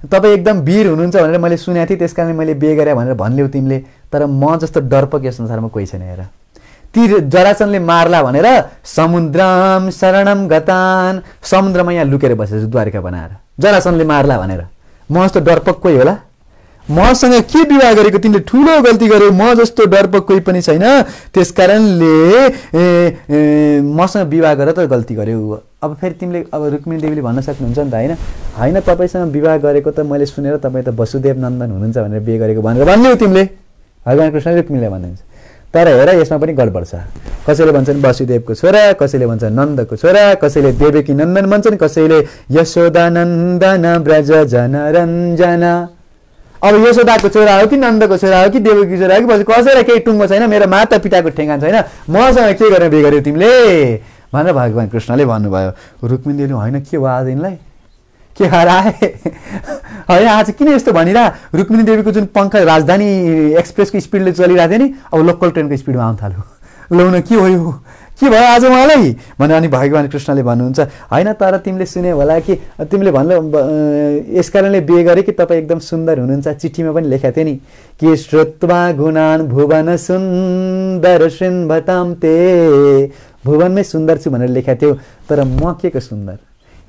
तपाईँ एकदम वीर हुनुहुन्छ भनेर मैले सुनेको थिएँ, त्यस कारण मैले बिहे गरेँ भनेर भन्यौ तिमीले। तर म जस्तो डरपक यस संसारमा कोही छैन। हेर ती जरासनले मार्ला भनेर समुद्रम शरणम गतान, समुद्रमा यहाँ लुकेर बसेछ द्वारिका बनाएर, जरासनले मार्ला भनेर। म जस्तो डरपक कोही होला? मसँग के विवाह गरेको, तिमीले ठुलो गल्ती गर्यौ, म जस्तो डरपक कोही पनि छैन। त्यस कारणले मसँग विवाह गरेर त गल्ती गर्यौ। अब फेरि तिमीले अब रुक्मिणी देवीले भन्न सक्नुहुन्छ नि त, होइन होइन तपाईँसँग विवाह गरेको त मैले सुनेर तपाईँ त वसुदेव नन्दन हुनुहुन्छ भनेर बिहे गरेको भनेर भन्यौ तिमीले, भगवान् कृष्णले रुक्मिणीलाई भन्नुहुन्छ। तर हेर यसमा पनि गडबड छ। कसैले भन्छन् वसुदेवको छोरा, कसैले भन्छन् नन्दको छोरा, कसैले देवकी नन्दन भन्छन्, कसैले यशोदा नन्दन ब्रज जनरञ्जन। अब यशोदाको छोरा हो कि नन्दको छोरा हो कि देवकी छोरा हो कि कसैलाई केही टुङ्गो छैन, मेरो माता पिताको ठेगान छैन, मसँग के गरेर बिहे गर्यौ तिमीले भनेर भगवान् कृष्णले भन्नुभयो। रुक्मिणीले होइन के भयो आज यिनलाई, के हराए है आज किन यस्तो भनिरह। रुक्मिणी देवीको जुन पङ्खा राजधानी एक्सप्रेसको स्पिडले चलिरहेको थियो नि, अब लोकल ट्रेनको स्पिडमा आउन थाल्यो। लौन के भयो, के भयो आज उहाँलाई भने। अनि भगवान् कृष्णले भन्नुहुन्छ, होइन तर तिमीले सुन्यौ होला कि, तिमीले भन्नु यस कारणले बिहे गरे कि तपाईँ एकदम सुन्दर हुनुहुन्छ, चिठीमा पनि लेखेको थियो नि कि श्रुत्वा गुणान भुवन सुन्दर शृण्भताम ते, भुवनमै सुन्दर छु भनेर लेखेको थियो। तर म के को सुन्दर,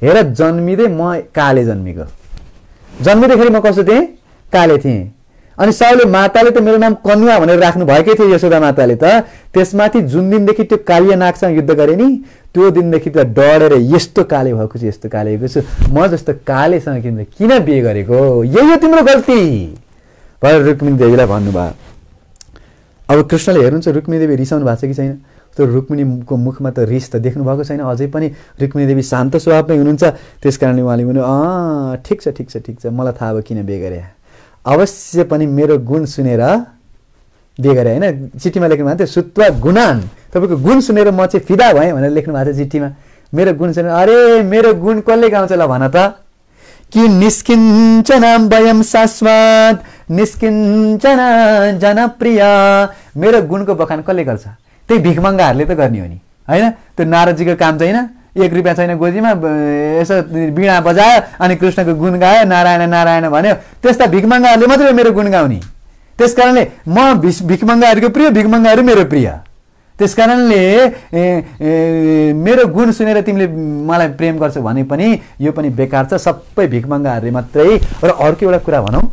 हेर जन्मिँदै म काले जन्मेको, जन्मिँदाखेरि म कस्तो थिएँ, काले थिएँ। अनि साउले माताले त मेरो नाम कन्वा भनेर राख्नु भएकै थियो यशोदा माताले त। त्यसमाथि जुन दिनदेखि त्यो कालिया नागसँग युद्ध गरे नि त्यो दिनदेखि त डरेर यस्तो काले भएको छु यस्तो काले भएको छु, म जस्तो कालेसँग किन बिहे गरेको, यही हो तिम्रो गल्ती भनेर रुक्मिणी देवीलाई भन्नुभयो। अब कृष्णले हेर्नुहुन्छ रुक्मिणी देवी रिसाउनु भएको छ कि छैन? त्यो रुक्मिणीको मुखमा त रिस त देख्नु भएको छैन, अझै पनि रुक्मिणी देवी शान्त स्वभावमै हुनुहुन्छ। त्यस कारणले उहाँले भन्नु ठिक छ ठिक छ ठिक छ, मलाई थाहा भयो किन बिहे गरे, अवश्य पनि मेरो गुण सुनेर बिहे गरे होइन। चिठीमा लेख्नु भएको थियो सुत्वा गुणान, तपाईँको गुण सुनेर म चाहिँ फिदा भएँ भनेर लेख्नु भएको छ चिठीमा। मेरो गुण सुनेर, अरे मेरो गुण कसले गाउँछ ल भन त? कि निस्किञ्चन वयम शाश्वत निस्किञ्चन जनप्रिय, मेरो गुणको बखान कसले गर्छ? त्यही भिखमङ्गाहरूले त गर्ने हो नि होइन। त्यो नारदजीको काम छैन, 1 रुपियाँ छैन गोजीमा यसो वीणा बजायो अनि कृष्णको गुण गायो, नारायण नारायण भन्यो, त्यस्ता भिखमङ्गाहरूले मात्रै मेरो गुण गाउने। त्यस कारणले म भिखमङ्गाहरूको प्रिय, भिखमङ्गाहरू मेरो प्रिय। त्यस कारणले मेरो गुण सुनेर तिमीले मलाई प्रेम गर्छौ भने पनि यो पनि बेकार छ, सबै भिखमङ्गाहरूले मात्रै। र अर्को एउटा कुरा भनौँ,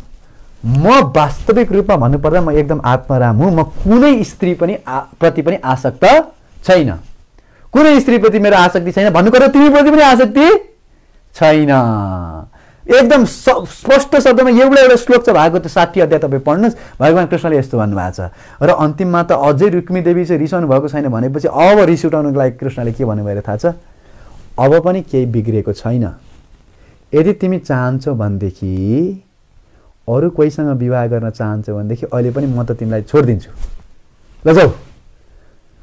म वास्तविक रूपमा भन्नुपर्दा म एकदम आत्माराम हुँ, म कुनै स्त्री प्रति पनि आसक्त छैन, कुनै स्त्रीप्रति मेरो आसक्ति छैन। भन्नुपर्दा तिमीप्रति पनि आसक्ति छैन। एकदम स्पष्ट शब्दमा एउटा श्लोक छ भागवत 60 अध्याय तपाईँ पढ्नुहोस्, भगवान् कृष्णले यस्तो भन्नुभएको छ। र अन्तिममा त अझै रुक्मिणी देवी चाहिँ रिसाउनु भएको छैन भनेपछि अब रिस उठाउनुको लागि कृष्णले के भन्नुभयो थाहा छ? अब पनि केही बिग्रेको छैन, यदि तिमी चाहन्छौ भनेदेखि अरू कोहीसँग विवाह गर्न चाहन्छौ भनेदेखि अहिले पनि म त तिमीलाई छोडिदिन्छु, ल जाऊ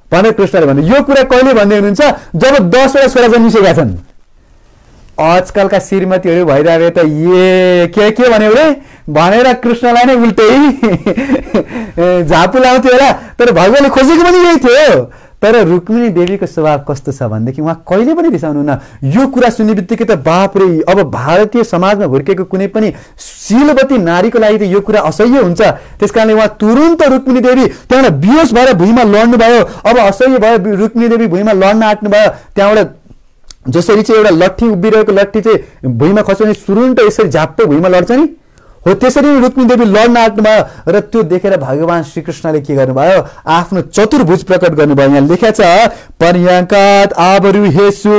भनेर कृष्णले भन्नु। यो कुरा कहिले भन्दै हुनुहुन्छ? जब 10 वटा छोरा जन्मिसकेका छन्। आजकलका श्रीमतीहरू भइरहे त के भन्यो रे भनेर कृष्णलाई नै उल्टै झापु लाउँथ्यो होला, तर भगवानले खोजेको पनि यही थियो। तर रुक्मिणी देवीको स्वभाव कस्तो छ भनेदेखि उहाँ कहिले पनि रिसाउनुहुन्न। यो कुरा सुन्ने बित्तिकै त बापरे, अब भारतीय समाजमा हुर्केको कुनै पनि शीलवती नारीको लागि त यो कुरा असह्य हुन्छ। त्यस कारणले उहाँ तुरुन्त रुक्मिणी देवी त्यहाँबाट बेहोस भएर भुइँमा लड्नु भयो। अब असह्य भयो, रुक्मिणी देवी भुइँमा लड्न आँट्नु भयो। त्यहाँबाट जसरी चाहिँ एउटा लट्ठी उभिरहेको लट्ठी चाहिँ भुइँमा खस्यो भने सुरुन्ट यसरी झाप्पै भुइँमा लड्छ नि, हो त्यसरी रुक्मिणी देवी लड्न आँट्नुभयो। र त्यो देखेर भगवान श्रीकृष्णले के गर्नुभयो? आफ्नो चतुर्भुज प्रकट गर्नुभयो। यहाँ लेखेको छ पर्यङ्कात आवरुहेषु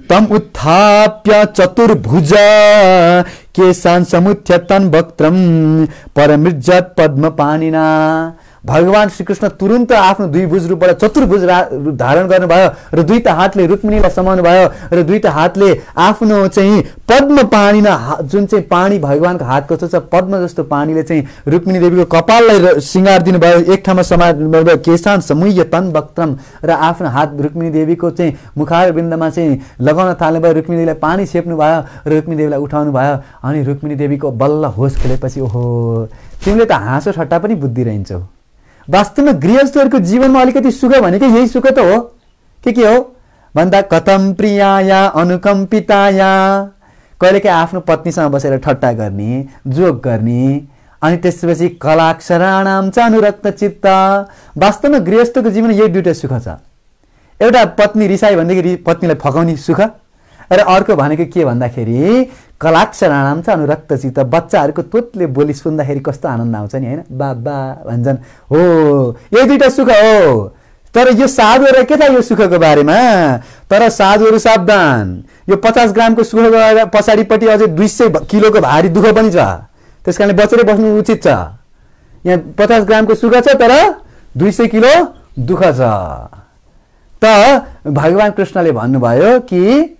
तम उत्थाप्य चतुर्भुज केशान समुथ्य तन वक्त्रम परमृज्जत पद्म पाणिना। भगवान श्रीकृष्ण तुरुन्त आफ्नो 2 भुज रूपबाट चतुर्भुज धारण गर्नुभयो र 2टा हातले रुक्मिणीलाई समाउनु भयो र 2टा हातले आफ्नो चाहिँ पद्म पाणिना, जुन चाहिँ पानी भगवानको हातको छ पद्म जस्तो पानीले चाहिँ रुक्मिणी देवीको कपाललाई सिँगार दिनुभयो। एक ठाउँमा समाएर केशान समुह्य तन वक्त्रम र आफ्नो हात रुक्मिणी देवीको चाहिँ मुखारविन्दमा चाहिँ लगाउन थाल्नुभयो। रुक्मिणी देवीलाई पानी छेप्नु भयो र रुक्मिणी देवीलाई उठाउनु भयो। अनि रुक्मिणी देवीको बल्ल होस खेलेपछि ओहो, तिमीले त हाँसो ठट्टा पनि बुद्धि रहन्छौ। वास्तवमा गृहस्थहरूको जीवनमा अलिकति सुख भनेको यही सुख त हो। के हो भन्दा कथम प्रियाया अनुकम्पिताया, कहिलेकाहीँ आफ्नो पत्नीसँग बसेर ठट्टा गर्ने, जोक गर्ने, अनि त्यसपछि कलाक्षराणाम च अनुरक्त चित्त। वास्तवमा गृहस्थको जीवन यही 2टा सुख छ। एउटा पत्नी रिसाई भनेदेखि पत्नीलाई फकाउने सुख, र अर्को भनेको के भन्दाखेरि कलाक्षराणाम च अनुरक्त चित्त। बच्चाहरूको तोतले बोली सुन्दाखेरि कस्तो आनन्द आउँछ नि होइन, बाबा भन्छन्। हो यही 2टा सुख हो। तर यो साधुहरूलाई के थाहा यो सुखको बारेमा? तर साधुहरू सावधान, यो 50 ग्रामको सुख पछाडिपट्टि अझै 200 किलोको भारी दुःख पनि छ। त्यस कारणले बचेरै बस्नु उचित छ। यहाँ 50 ग्रामको सुख छ तर 200 किलो दुःख छ। त भगवान कृष्णले भन्नुभयो कि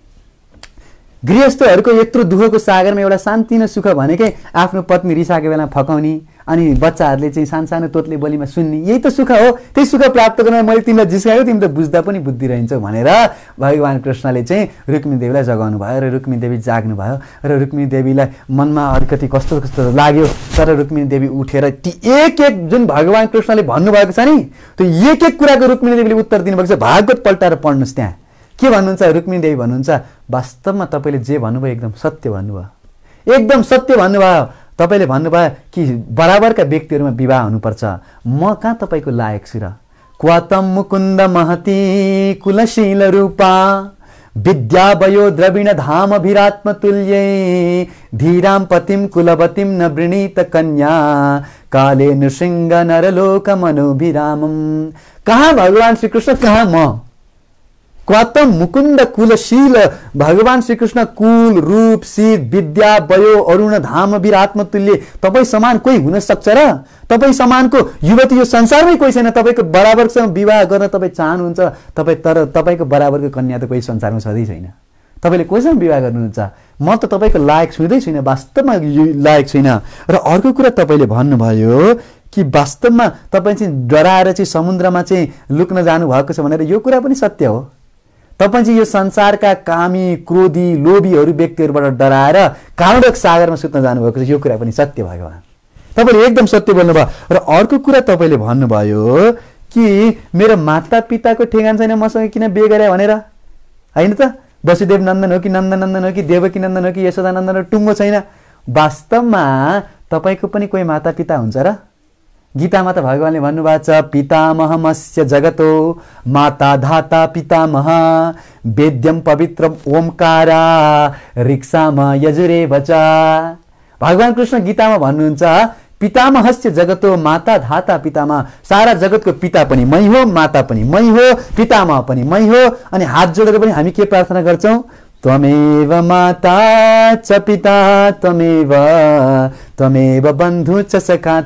गृहस्थहरूको यत्रो दुःखको सागरमा एउटा शान्ति न सुख भनेकै आफ्नो पत्नी रिसाएको बेला फकाउने, अनि बच्चाहरूले चाहिँ सानो तोतले बोलीमा सुन्ने, यही त सुख हो। त्यही सुख प्राप्त गर्न मैले तिमीलाई जिस्कायो, तिमी त बुझ्दा पनि बुद्धि रहन्छौ भनेर भगवान कृष्णले चाहिँ रुक्मिणी देवीलाई जगाउनु भयो। र रुक्मिणी देवी जाग्नु भयो र रुक्मिणी देवीलाई मनमा अलिकति कस्तो कस्तो लाग्यो। तर रुक्मिणी देवी उठेर ती एक जुन भगवान कृष्णले भन्नुभएको छ नि, त्यो एक कुराको रुक्मिणी देवीले उत्तर दिनुभएको छ। भागवत पल्टाएर पढ्नुहोस्, त्यहाँ के भन्नुहुन्छ? रुक्मिणी देवी भन्नुहुन्छ वास्तवमा तपाईँले जे भन्नुभयो एकदम सत्य भन्नुभयो, एकदम सत्य भन्नुभयो। तपाईँले भन्नुभयो कि बराबरका व्यक्तिहरूमा विवाह हुनुपर्छ। म कहाँ तपाईँको लायक छु र? क्वातम मुकुन्द महती कुलशील रूपा विद्यावयो द्रविण धाम विरात्मतुल्ये धीराम पतिम कुलवतीम न वृणीत कन्या काले नृसिंह नरलोक मनोभिरामम। कहाँ भगवान श्री कृष्ण, कहाँ म? क्वातम मुकुंद कुलशील भगवान श्री कृष्ण कुल रूप शील विद्या वयो अरुण धाम विरात्म तुल्य तपाईँ समान कोही हुन सक्छ र? तपाईँ समानको युवती यो संसारमै कोही छैन। तपाईँको बराबरसँग विवाह गर्न तपाईँ चाहनुहुन्छ, तर तपाईँको बराबरको कन्या त कोही संसारमा छँदै छैन। तपाईँले कोहीसँग विवाह गर्नुहुन्छ? म त तपाईँको लायक छुँदै छुइनँ, वास्तवमा लायक छैन। र अर्को कुरा तपाईँले भन्नुभयो कि वास्तवमा तपाईँ चाहिँ डराएर चाहिँ समुद्रमा चाहिँ लुक्न जानुभएको छ भनेर। यो कुरा पनि सत्य हो। तपाईँ चाहिँ यो संसारका कामी क्रोधी लोभीहरू व्यक्तिहरूबाट डराएर कारुणक सागरमा सुत्न जानुभएको छ। यो कुरा पनि सत्य भगवान, तपाईँले एकदम सत्य बोल्नुभयो। र अर्को कुरा तपाईँले भन्नुभयो कि मेरो माता पिताको ठेगान छैन मसँग किन बिहे गरे भनेर, होइन त? वसुदेव नन्दन हो कि नन्दनन्दन हो कि देवकी नन्दन हो कि यशोदानन्दन हो, टुङ्गो छैन। वास्तवमा तपाईँको पनि कोही माता पिता हुन्छ र? गीतामा त भगवानले भन्नुभएको छ पितामहमस्य जगतो माता धाता पितामह वेद्यम पवित्रम ओमकारा रिक्साम यजुरे बचा। भगवान कृष्ण गीतामा भन्नुहुन्छ पितामहस्य जगतो माता धाता पितामह, सारा जगतको पिता पनि मै हो, माता पनि मै हो, पितामह पनि मै हो। अनि हात जोडेर पनि हामी के प्रार्थना गर्छौं? त्वमेव माता च पिता त्वमेव बन्धु च सखा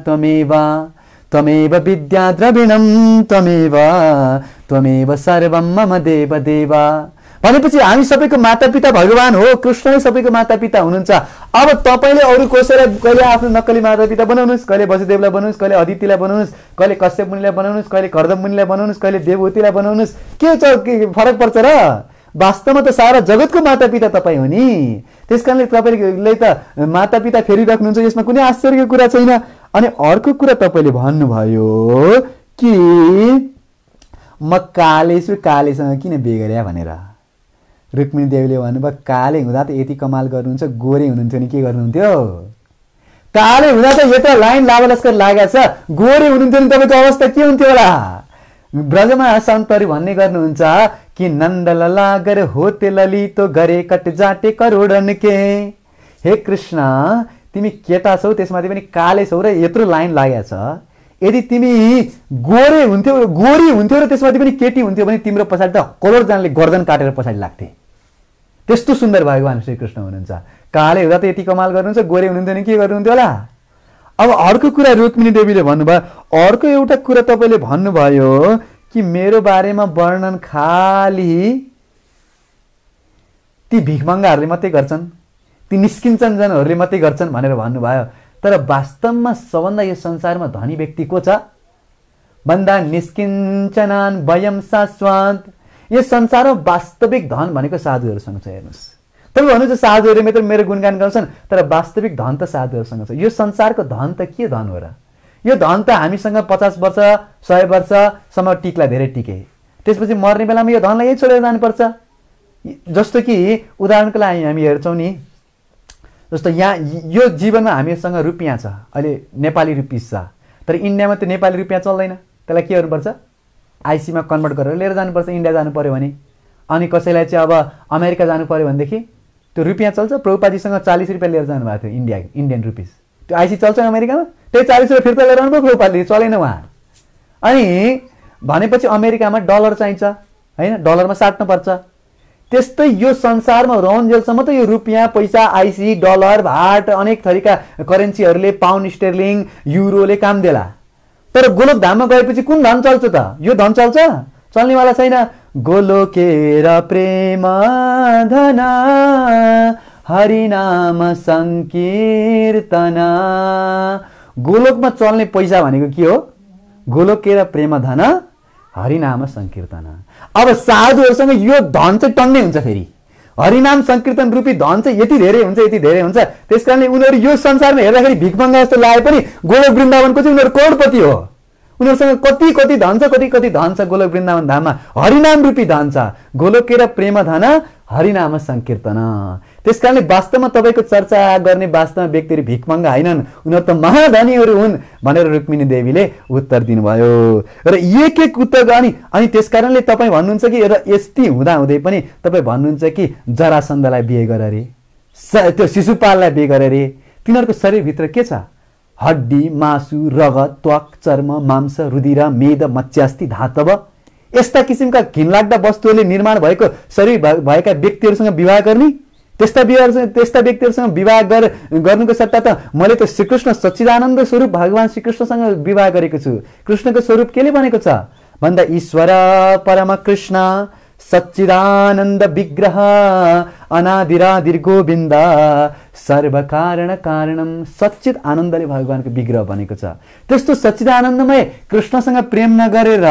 त्वमेव विद्या द्रविणम त्वमेव सर्वम मम देव देवा। भनेपछि हामी सबैको माता पिता भगवान हो, कृष्ण नै सबैको माता पिता हुनुहुन्छ। अब तपाईले अरु कसैलाई कहिले आफ्नो नक्कली माता पिता बनाउनुस्, कहिले वसुदेवलाई बनाउनुस्, कहिले अदितिलाई बनाउनुस्, कहिले कश्यप मुनिलाई बनाउनुस्, कहिले कर्दम मुनिलाई बनाउनुस्, कहिले देवहूतिलाई बनाउनुस्, के फरक पर्छ र? वास्तवमा त सारा जगतको माता पिता तपाई हो नि। त्यसकारणले तपाईले त माता पिता फेरिराख्नुहुन्छ, यसमा कुनै आश्चर्यको कुरा छैन। अनि अर्को कुरा तपाईले भन्नुभयो कि म कालेसँग किन बिहे गरे भनेर। रुक्मिणी देवीले भन्नुभयो काले हुँदा त यति कमाल गर्नुहुन्छ, गोरे हुनुहुन्थ्यो नि के गर्नुहुन्थ्यो? काले हुँदा त यता लाइन लाभलस्कर लागेको छ, गोरे हुनुहुन्थ्यो नि तपाईको अवस्था के हुन्थ्यो होला? ब्रजमा सन्तहरू भन्ने गर्नुहुन्छ कि नन्दललागर होते ललितो गरे कट जाटे करोडन के। हे कृष्ण, तिमी केटा छौ, त्यसमाथि पनि काले छौ र यत्रो लाइन लागेको छ। यदि तिमी गोरी हुन्थ्यौ र त्यसमाथि पनि केटी हुन्थ्यो भने तिम्रो पछाडि त करोडजनाले गर्दन काटेर पछाडि लाग्थे। त्यस्तो सुन्दर भगवान श्रीकृष्ण हुनुहुन्छ। काले हुँदा त यति कमाल गर्नुहुन्छ, गोरे हुनुहुन्थ्यो भने के गर्नुहुन्थ्यो होला? अब अर्को कुरा रुक्मिणी देवीले भन्नुभयो, अर्को एउटा कुरा तपाईले भन्नुभयो कि मेरो बारेमा वर्णन खाली ती भिखमङ्गाहरूले मात्रै गर्छन्, ती निस्किन्छन् जनहरूले मात्रै गर्छन् भनेर भन्नुभयो। तर वास्तवमा सबभन्दा यो संसारमा धनी व्यक्ति को छ भन्दा निस्किन्छनान वयम शाश्वत। यो संसारमा वास्तविक धन भनेको साधुहरूसँग छ। हेर्नुस्, तपाईँ भन्नुहुन्छ साधुहरूले मात्र मेरो गुणगान गर्छन्, तर वास्तविक धन त साधुहरूसँग छ। यो संसारको धन त के धन हो र? यो धन त हामीसँग 50 वर्ष 100 वर्षसम्म टिक्ला, धेरै टिके, त्यसपछि मर्ने बेलामा यो धनलाई यही छोडेर जानुपर्छ। जस्तो कि उदाहरणको लागि हामी हेर्छौँ नि, जस्तो यहाँ यो जीवनमा हामीसँग रुपियाँ छ, अहिले नेपाली रुपिस छ, तर इन्डियामा त्यो नेपाली रुपियाँ चल्दैन। त्यसलाई के गर्नुपर्छ? आइसीमा कन्भर्ट गरेर लिएर जानुपर्छ इन्डिया जानु पर्यो भने। अनि कसैलाई चाहिँ अब अमेरिका जानु पर्यो भनेदेखि त्यो रुपियाँ चल्छ। प्रभुपादीसँग 40 रुपियाँ लिएर जानुभएको थियो इन्डियन रुपिस, त्यो आइसी चल्छ अमेरिकामा, त्यही 40 रुपियाँ फिर्ता लिएर आउनु प्रभुपादीले, चलेन उहाँ। अनि भनेपछि अमेरिकामा डलर चाहिन्छ, होइन, डलरमा साट्नुपर्छ। त्यस्तै यो संसारमा रहन्जेलसम्म त यो रुपियाँ पैसा आइसी डलर भाट अनेक थरीका करेन्सीहरूले पाउन्ड स्टेर्लिङ युरोले काम देला। तर गोलोक धाममा गएपछि कुन धन चल्छ त? यो धन चल्छ? चल्नेवाला छैन। गोलोकेर प्रेम धन हरिनाम संकीर्तना। गोलोकमा चल्ने पैसा भनेको के हो? गोलोकेर प्रेम धन हरिनाम संकीर्तना। अब साधुहरूसँग यो धन चाहिँ टन्नै हुन्छ। फेरि हरिनाम संकीर्तन रूपी धन चाहिँ यति धेरै हुन्छ, यति धेरै हुन्छ। त्यसकारणले उनीहरू यो संसारमा हेर्दाखेरि भिखमङ्गा जस्तो लागे पनि गोलोक वृन्दावनको चाहिँ उनीहरू करोडपति हो। उनीहरूसँग कति कति धन छ, कति कति धन छ गोलोक वृन्दावन धाममा, हरिनाम रूपी धन छ। गोलोकेर प्रेम धन हरिनाम संकीर्तन। त्यसकारणले वास्तवमा तपाईँको चर्चा गर्ने वास्तवमा व्यक्तिहरू भिखमङ्गा होइनन्, उनीहरू त महाधनीहरू हुन् भनेर रुक्मिणी देवीले उत्तर दिनुभयो। र एक एक उत्तर अनि त्यसकारणले तपाईँ भन्नुहुन्छ कि र यति हुँदाहुँदै पनि तपाईँ भन्नुहुन्छ कि जरासन्धलाई बिहे गर रे, त्यो शिशुपाललाई बिहे गर रे। तिनीहरूको शरीरभित्र के छ? हड्डी, मासु, रगत, त्वक, चर्म, मांस, रुधिर, मेद, मत्स्यास्ति, धातव, यस्ता किसिमका घिनलाग्दा वस्तुहरूले निर्माण भएको शरीर भएका व्यक्तिहरूसँग विवाह गर्ने? त्यस्ता व्यक्तिहरूसँग विवाह गर्नुको सट्टा त मैले त श्रीकृष्ण सच्चिदानन्द स्वरूप भगवान श्रीकृष्णसँग विवाह गरेको छु। कृष्णको स्वरूप केले बनेको छ भन्दा ईश्वर परम कृष्ण सच्चिदानन्द विग्रह अनादिरादिर गोविन्द सर्वकारण कारणम, सच्चित आनन्दले भगवानको विग्रह बनेको छ। त्यस्तो सच्चिदानन्दमय कृष्णसँग प्रेम नगरेर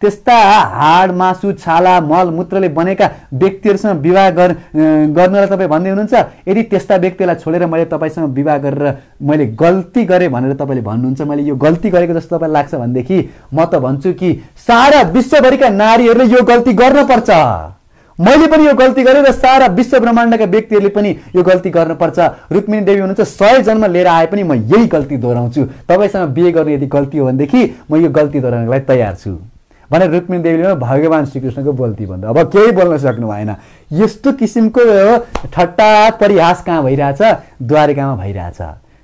त्यस्ता हाड, मासु, छाला, मल मूत्रले बनेका व्यक्तिहरूसँग विवाह गर्नलाई तपाईँ भन्दै हुनुहुन्छ। यदि त्यस्ता व्यक्तिलाई छोडेर मैले तपाईँसँग विवाह गरेर मैले गल्ती गरेँ भनेर तपाईँले भन्नुहुन्छ, मैले यो गल्ती गरेको जस्तो तपाईँलाई लाग्छ भनेदेखि म त भन्छु कि सारा विश्वभरिका नारीहरूले यो गल्ती गर्नुपर्छ। मैले पनि यो गल्ती गरेँ र सारा विश्व ब्रह्माण्डका व्यक्तिहरूले पनि यो गल्ती गर्नुपर्छ। रुक्मिणी देवी हुनुहुन्छ 100 जन्म लिएर आए पनि म यही गल्ती दोहोऱ्याउँछु। तपाईँसँग बिहे गर्ने यदि गल्ती हो भनेदेखि म यो गल्ती दोहोऱ्याउनको लागि तयार छु भनेर रुक्मिणी देवीले भगवान श्रीकृष्णको बोल्ती भन्दा अब केही बोल्न सक्नु भएन। यस्तो किसिमको ठट्टा परिहास कहाँ भइरहेछ? द्वारिकामा भइरहेछ।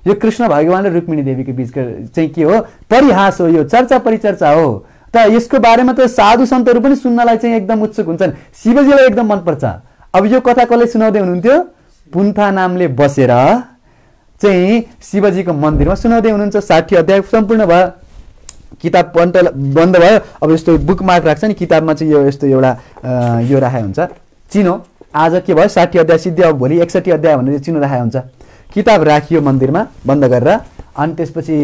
यो कृष्ण भगवान र रुक्मिणी देवीको बिचको चाहिँ के हो? परिहास हो, यो चर्चा परिचर्चा हो। त यसको बारेमा त साधु सन्तहरू पनि सुन्नलाई चाहिँ एकदम उत्सुक हुन्छन्। शिवजीलाई एकदम मनपर्छ। अब यो कथा कसले सुनाउँदै हुनुहुन्थ्यो? पुन्था नामले बसेर चाहिँ शिवजीको मन्दिरमा सुनाउँदै हुनुहुन्छ। 60 अध्याय सम्पूर्ण भयो, किताब बन्द भयो। अब यस्तो बुकमार्क राख्छ नि किताबमा चाहिँ यो यस्तो एउटा यो राखेको हुन्छ चिनो। आज के भयो? 60 अध्याय सिद्धि, अब भोलि 61 अध्याय भनेर चिनो राखेको हुन्छ। किताब राखियो मन्दिरमा बन्द गरेर, अनि त्यसपछि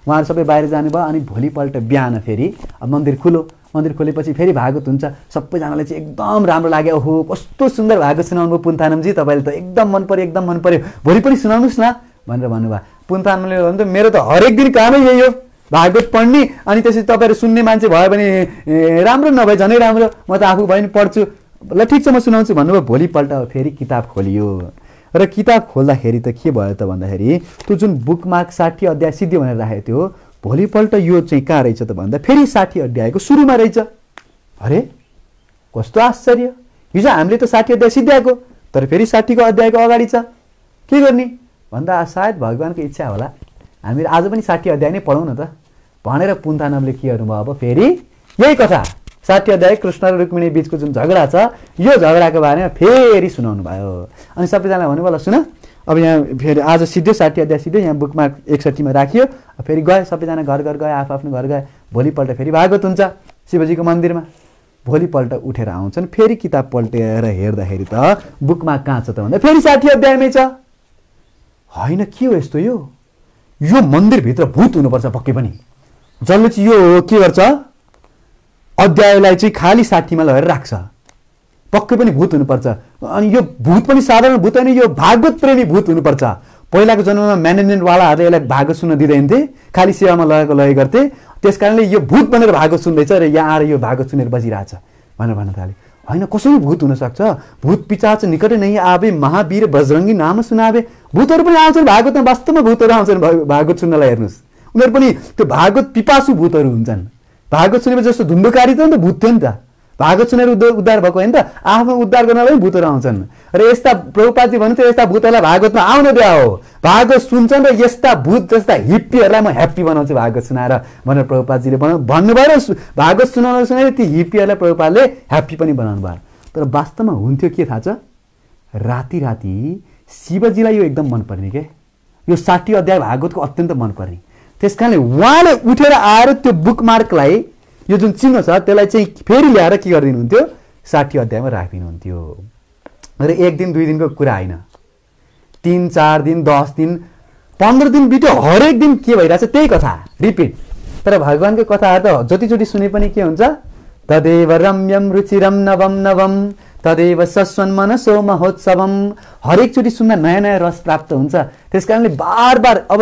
उहाँहरू सबै बाहिर जानुभयो। अनि भोलिपल्ट बिहान फेरि मन्दिर खुल्यो। मन्दिर खोलेपछि फेरि भागवत हुन्छ। सबैजनालाई चाहिँ एकदम राम्रो लाग्यो। ओहो कस्तो सुन्दर भागवत सुनाउनु भयो पुन्थानमजी, तपाईँले त एकदम मन पर्यो, एकदम मन पर्यो, भोलि पनि सुनाउनुहोस् न भनेर भन्नुभयो। पुन्थानमले भन्नु मेरो त हरेक दिन कामै यही हो, भागवत पढ्ने, अनि त्यसपछि तपाईँहरू सुन्ने मान्छे भयो भने राम्रो, नभए झनै राम्रो, म त आफू भयो नि पढ्छु, ल ठिक छ म सुनाउँछु भन्नुभयो। भोलिपल्ट फेरि किताब खोलियो र किताब खोल्दाखेरि त के भयो त भन्दाखेरि त्यो जुन बुकमार्क 60 अध्याय सिद्धि भनेर राखेको थियो, भोलिपल्ट यो चाहिँ कहाँ रहेछ त भन्दा फेरि 60 अध्यायको सुरुमा रहेछ। अरे कस्तो आश्चर्य, हिजो हामीले त 60 अध्याय सिद्ध्याएको तर फेरि 60 को अध्यायको अगाडि छ, के गर्ने भन्दा सायद भगवानको इच्छा होला हामी आज पनि 60 अध्याय नै पढौँ न त भनेर पुन्थानमले के गर्नुभयो। अब फेरि यही कथा 60 अध्याय कृष्ण र रुक्मिणी बीचको जुन झगडा छ यो झगडाको बारेमा फेरि सुनाउनु भयो। अनि सबैजनालाई भन्नुभयो ल सुन, अब यहाँ फेरि आज सिधै 60 अध्याय सिधै यहाँ बुकमार्क 61 मा राखियो। फेरि गए सबैजना घर घर गए, आफ्नो घर गए। भोलिपल्ट फेरि भागवत हुन्छ शिवजीको मन्दिरमा। भोलिपल्ट उठेर आउँछन्, फेरि किताब पल्टेर हेर्दाखेरि त बुकमार्क कहाँ छ त भन्दा फेरि 60 अध्यायमै छ। होइन के हो यस्तो, यो मन्दिरभित्र भूत हुनुपर्छ पक्कै पनि। जसले चाहिँ यो के गर्छ अध्यायलाई चाहिँ खाली 60 मा लगेर राख्छ, पक्कै पनि भूत हुनुपर्छ। अनि यो भूत पनि साधारण भूत होइन, यो भागवत प्रेमी भूत हुनुपर्छ। पहिलाको जन्ममा म्यानेजमेन्टवालाहरूले यसलाई भागवत सुन्न दिँदैन थिए, खाली सेवामा लगे गर्थे। त्यसकारणले यो भूत बनेर भागवत सुन्दैछ र यहाँ आएर यो भागवत सुनेर बसिरहेछ भनेर भन्न थाले। होइन कसरी भूत हुनसक्छ? भूत पिचाच निकटै नै आवे, महावीर बजरङ्गी नाम सुनावे। भूतहरू पनि आउँछन् भागवतमा, वास्तवमा भूतहरू आउँछन् भागवत सुन्नलाई। हेर्नुहोस् उनीहरू पनि त्यो भागवत पिपासु भूतहरू हुन्छन्। भागवत सुनेपछि जस्तो धुम्बकारी त भूत थियो नि त, भागवत सुनेर उद्धार भएको होइन त, आफ्नो उद्धार गर्नलाई भूतहरू आउँछन्। र यस्ता प्रभुपादजी भन्नुहुन्थ्यो यस्ता भूतहरूलाई भागवतमा आउन दिया हो, भागवत सुन्छन् र यस्ता भूत जस्ता हिप्पीहरूलाई म ह्याप्पी बनाउँछु भागवत सुनाएर भनेर प्रभुपादजीले भन्नुभयो। र भागवत सुनाउन सुनेर ती हिप्पीहरूलाई प्रभुपादले ह्याप्पी पनि बनाउनु भयो। तर वास्तवमा हुन्थ्यो के थाहा छ? राति राति शिवजीलाई यो एकदम मनपर्ने के, यो 60 अध्याय भागवतको अत्यन्त मनपर्ने। त्यसकारणले उहाँले उठेर आएर त्यो बुकमार्कलाई, यो जुन चिन्ह छ त्यसलाई चाहिँ फेरि ल्याएर के गरिदिनुहुन्थ्यो 60 अध्यायमा राखिदिनुहुन्थ्यो। र 1 दिन 2 दिनको कुरा होइन, 3 4 दिन 10 दिन 15 दिन बित्यो, हरेक दिन के भइरहेछ त्यही कथा रिपिट। तर भगवानको कथाहरू त जतिचोटि सुने पनि के हुन्छ? तदेव रम्यम रुचिरम नवम नवम तदेव सस्वन मनसो महोत्सवम। हरेकचोटि सुन्दा नयाँ नयाँ रस प्राप्त हुन्छ। त्यसकारणले बार बार अब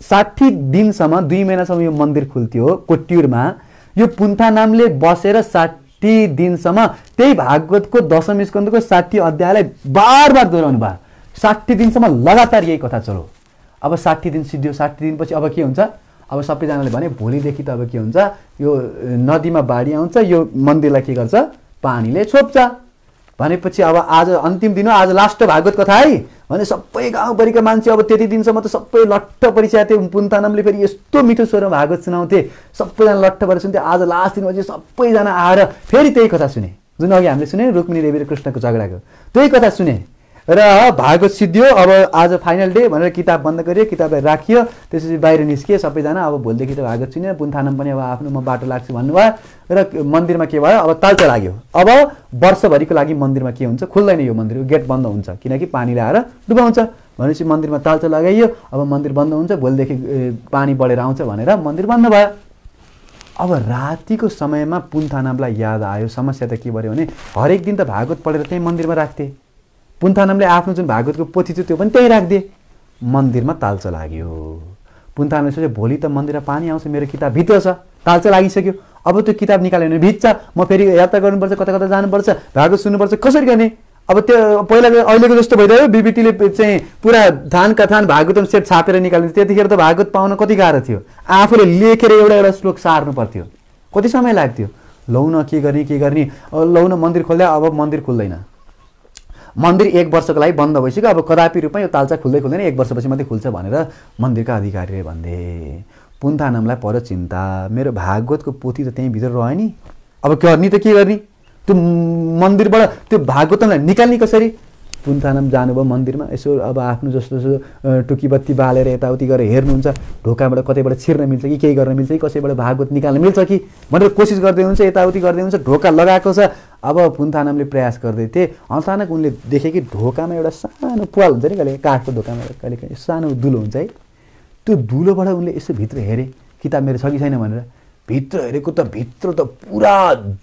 60 दिनसम्म 2 महिनासम्म यो मन्दिर खुल्थ्यो कोट्युरमा। यो पुन्था नामले बसेर 60 दिनसम्म त्यही भागवतको दशम स्कन्धको 60 अध्यायलाई बार बार दोहोऱ्याउनु भयो। 60 दिनसम्म लगातार यही कथा चलो। अब 60 दिन सिद्धियो। 60 दिनपछि अब के हुन्छ? अब सबैजनाले भने भोलिदेखि त अब के हुन्छ, यो नदीमा बाढी आउँछ, यो मन्दिरलाई के गर्छ, पानीले छोप्छ भनेपछि अब आज अन्तिम दिन हो, आज लास्ट भागवत कथा है भने सबै गाउँभरिका मान्छे अब त्यति दिनसम्म त सबै लट्ठ परिचय थियो। पुन्था नामले फेरि यस्तो मिठो स्वरमा भागवत सुनाउँथे, सबैजना लट्ठ भएर सुन्थे। आज लास्ट दिनपछि सबैजना आएर फेरि त्यही कथा सुने जुन अघि हामीले सुने, रुक्मिणी देवी र कृष्णको झगडाको त्यही कथा सुने र भागवत सिद्धियो। अब आज फाइनल डे भनेर किताब बन्द गरियो, किताबलाई राखियो, त्यसपछि बाहिर निस्किए सबैजना। अब भोलिदेखि त भागवत सुन्यो, पुन्थानम पनि अब आफ्नो म बाटो लाग्छु भन्नुभयो र मन्दिरमा के भयो, अब तालचा लाग्यो। अब वर्षभरिको लागि मन्दिरमा के हुन्छ, खुल्दैन यो मन्दिर, गेट बन्द हुन्छ किनकि पानीले आएर डुबाउँछ भनेपछि मन्दिरमा तालचा लगाइयो। अब मन्दिर बन्द हुन्छ, भोलिदेखि पानी बढेर आउँछ भनेर मन्दिर बन्द भयो। अब रातिको समयमा पुन्थानमलाई याद आयो। समस्या त के भयो भने हरेक दिन त भागवत पढेर त्यही मन्दिरमा राख्थे। पुन्थानमले आफ्नो जुन भागवतको पोथी थियो त्यो पनि त्यही राखिदिए। मन्दिरमा तालचा लाग्यो। पुन्थानमले सोचे भोलि त मन्दिरमा पानी आउँछ, मेरो किताब भित्र छ, तालचा लागिसक्यो। अब त्यो किताब निकाल्यो भने भिज्छ, म फेरि यात्रा गर्नुपर्छ, कता कता जानुपर्छ, भागवत सुन्नुपर्छ, कसरी गर्ने? अब त्यो पहिला अहिलेको जस्तो भइरह्यो, बिबिटीले चाहिँ पुरा थानका थान भागवतम सेट छापेर निकाल्थ्यो। त्यतिखेर त भागवत पाउन कति गाह्रो थियो। आफूले लेखेर एउटा एउटा श्लोक सार्नु पर्थ्यो, कति समय लाग्थ्यो। लौ न के गर्ने, लौ न मन्दिर खोल्दा, अब मन्दिर खुल्दैन। मन्दिर 1 वर्षको लागि बन्द भइसक्यो। अब कदापि रूपमा यो तालचा खुल्दैन, 1 वर्षपछि मात्रै खुल्छ भनेर मन्दिरका अधिकारीले भन्थे। पुन्थानमलाई पर्यो चिन्ता, मेरो भागवतको पोथी त त्यहीँ भित्र रह्यो नि, अब गर्ने त के गर्ने? त्यो मन्दिरबाट त्यो भागवतलाई निकाल्ने कसरी? पुन्थानम जानुभयो मन्दिरमा। यसो अब आफ्नो जस्तो टुकी बत्ती बालेर यताउति गरेर हेर्नुहुन्छ, ढोकाबाट कतैबाट छिर्न मिल्छ कि केही गर्न मिल्छ कि कसैबाट भागवत निकाल्न मिल्छ कि भनेर कोसिस गर्दै हुन्छ, यताउति गर्दै हुन्छ। ढोका लगाएको छ। अब पुन्थानमले प्रयास गर्दै थिए। अचानक उनले देखे कि ढोकामा एउटा सानो प्वाल हुन्छ नि, कहिले काठको ढोकामा कहिले कहिले सानो दुलो हुन्छ है, त्यो दुलोबाट उनले यसो भित्र हेरे, किताब मेरो छ कि छैन भनेर। भित्र हेरेको त भित्र त पुरा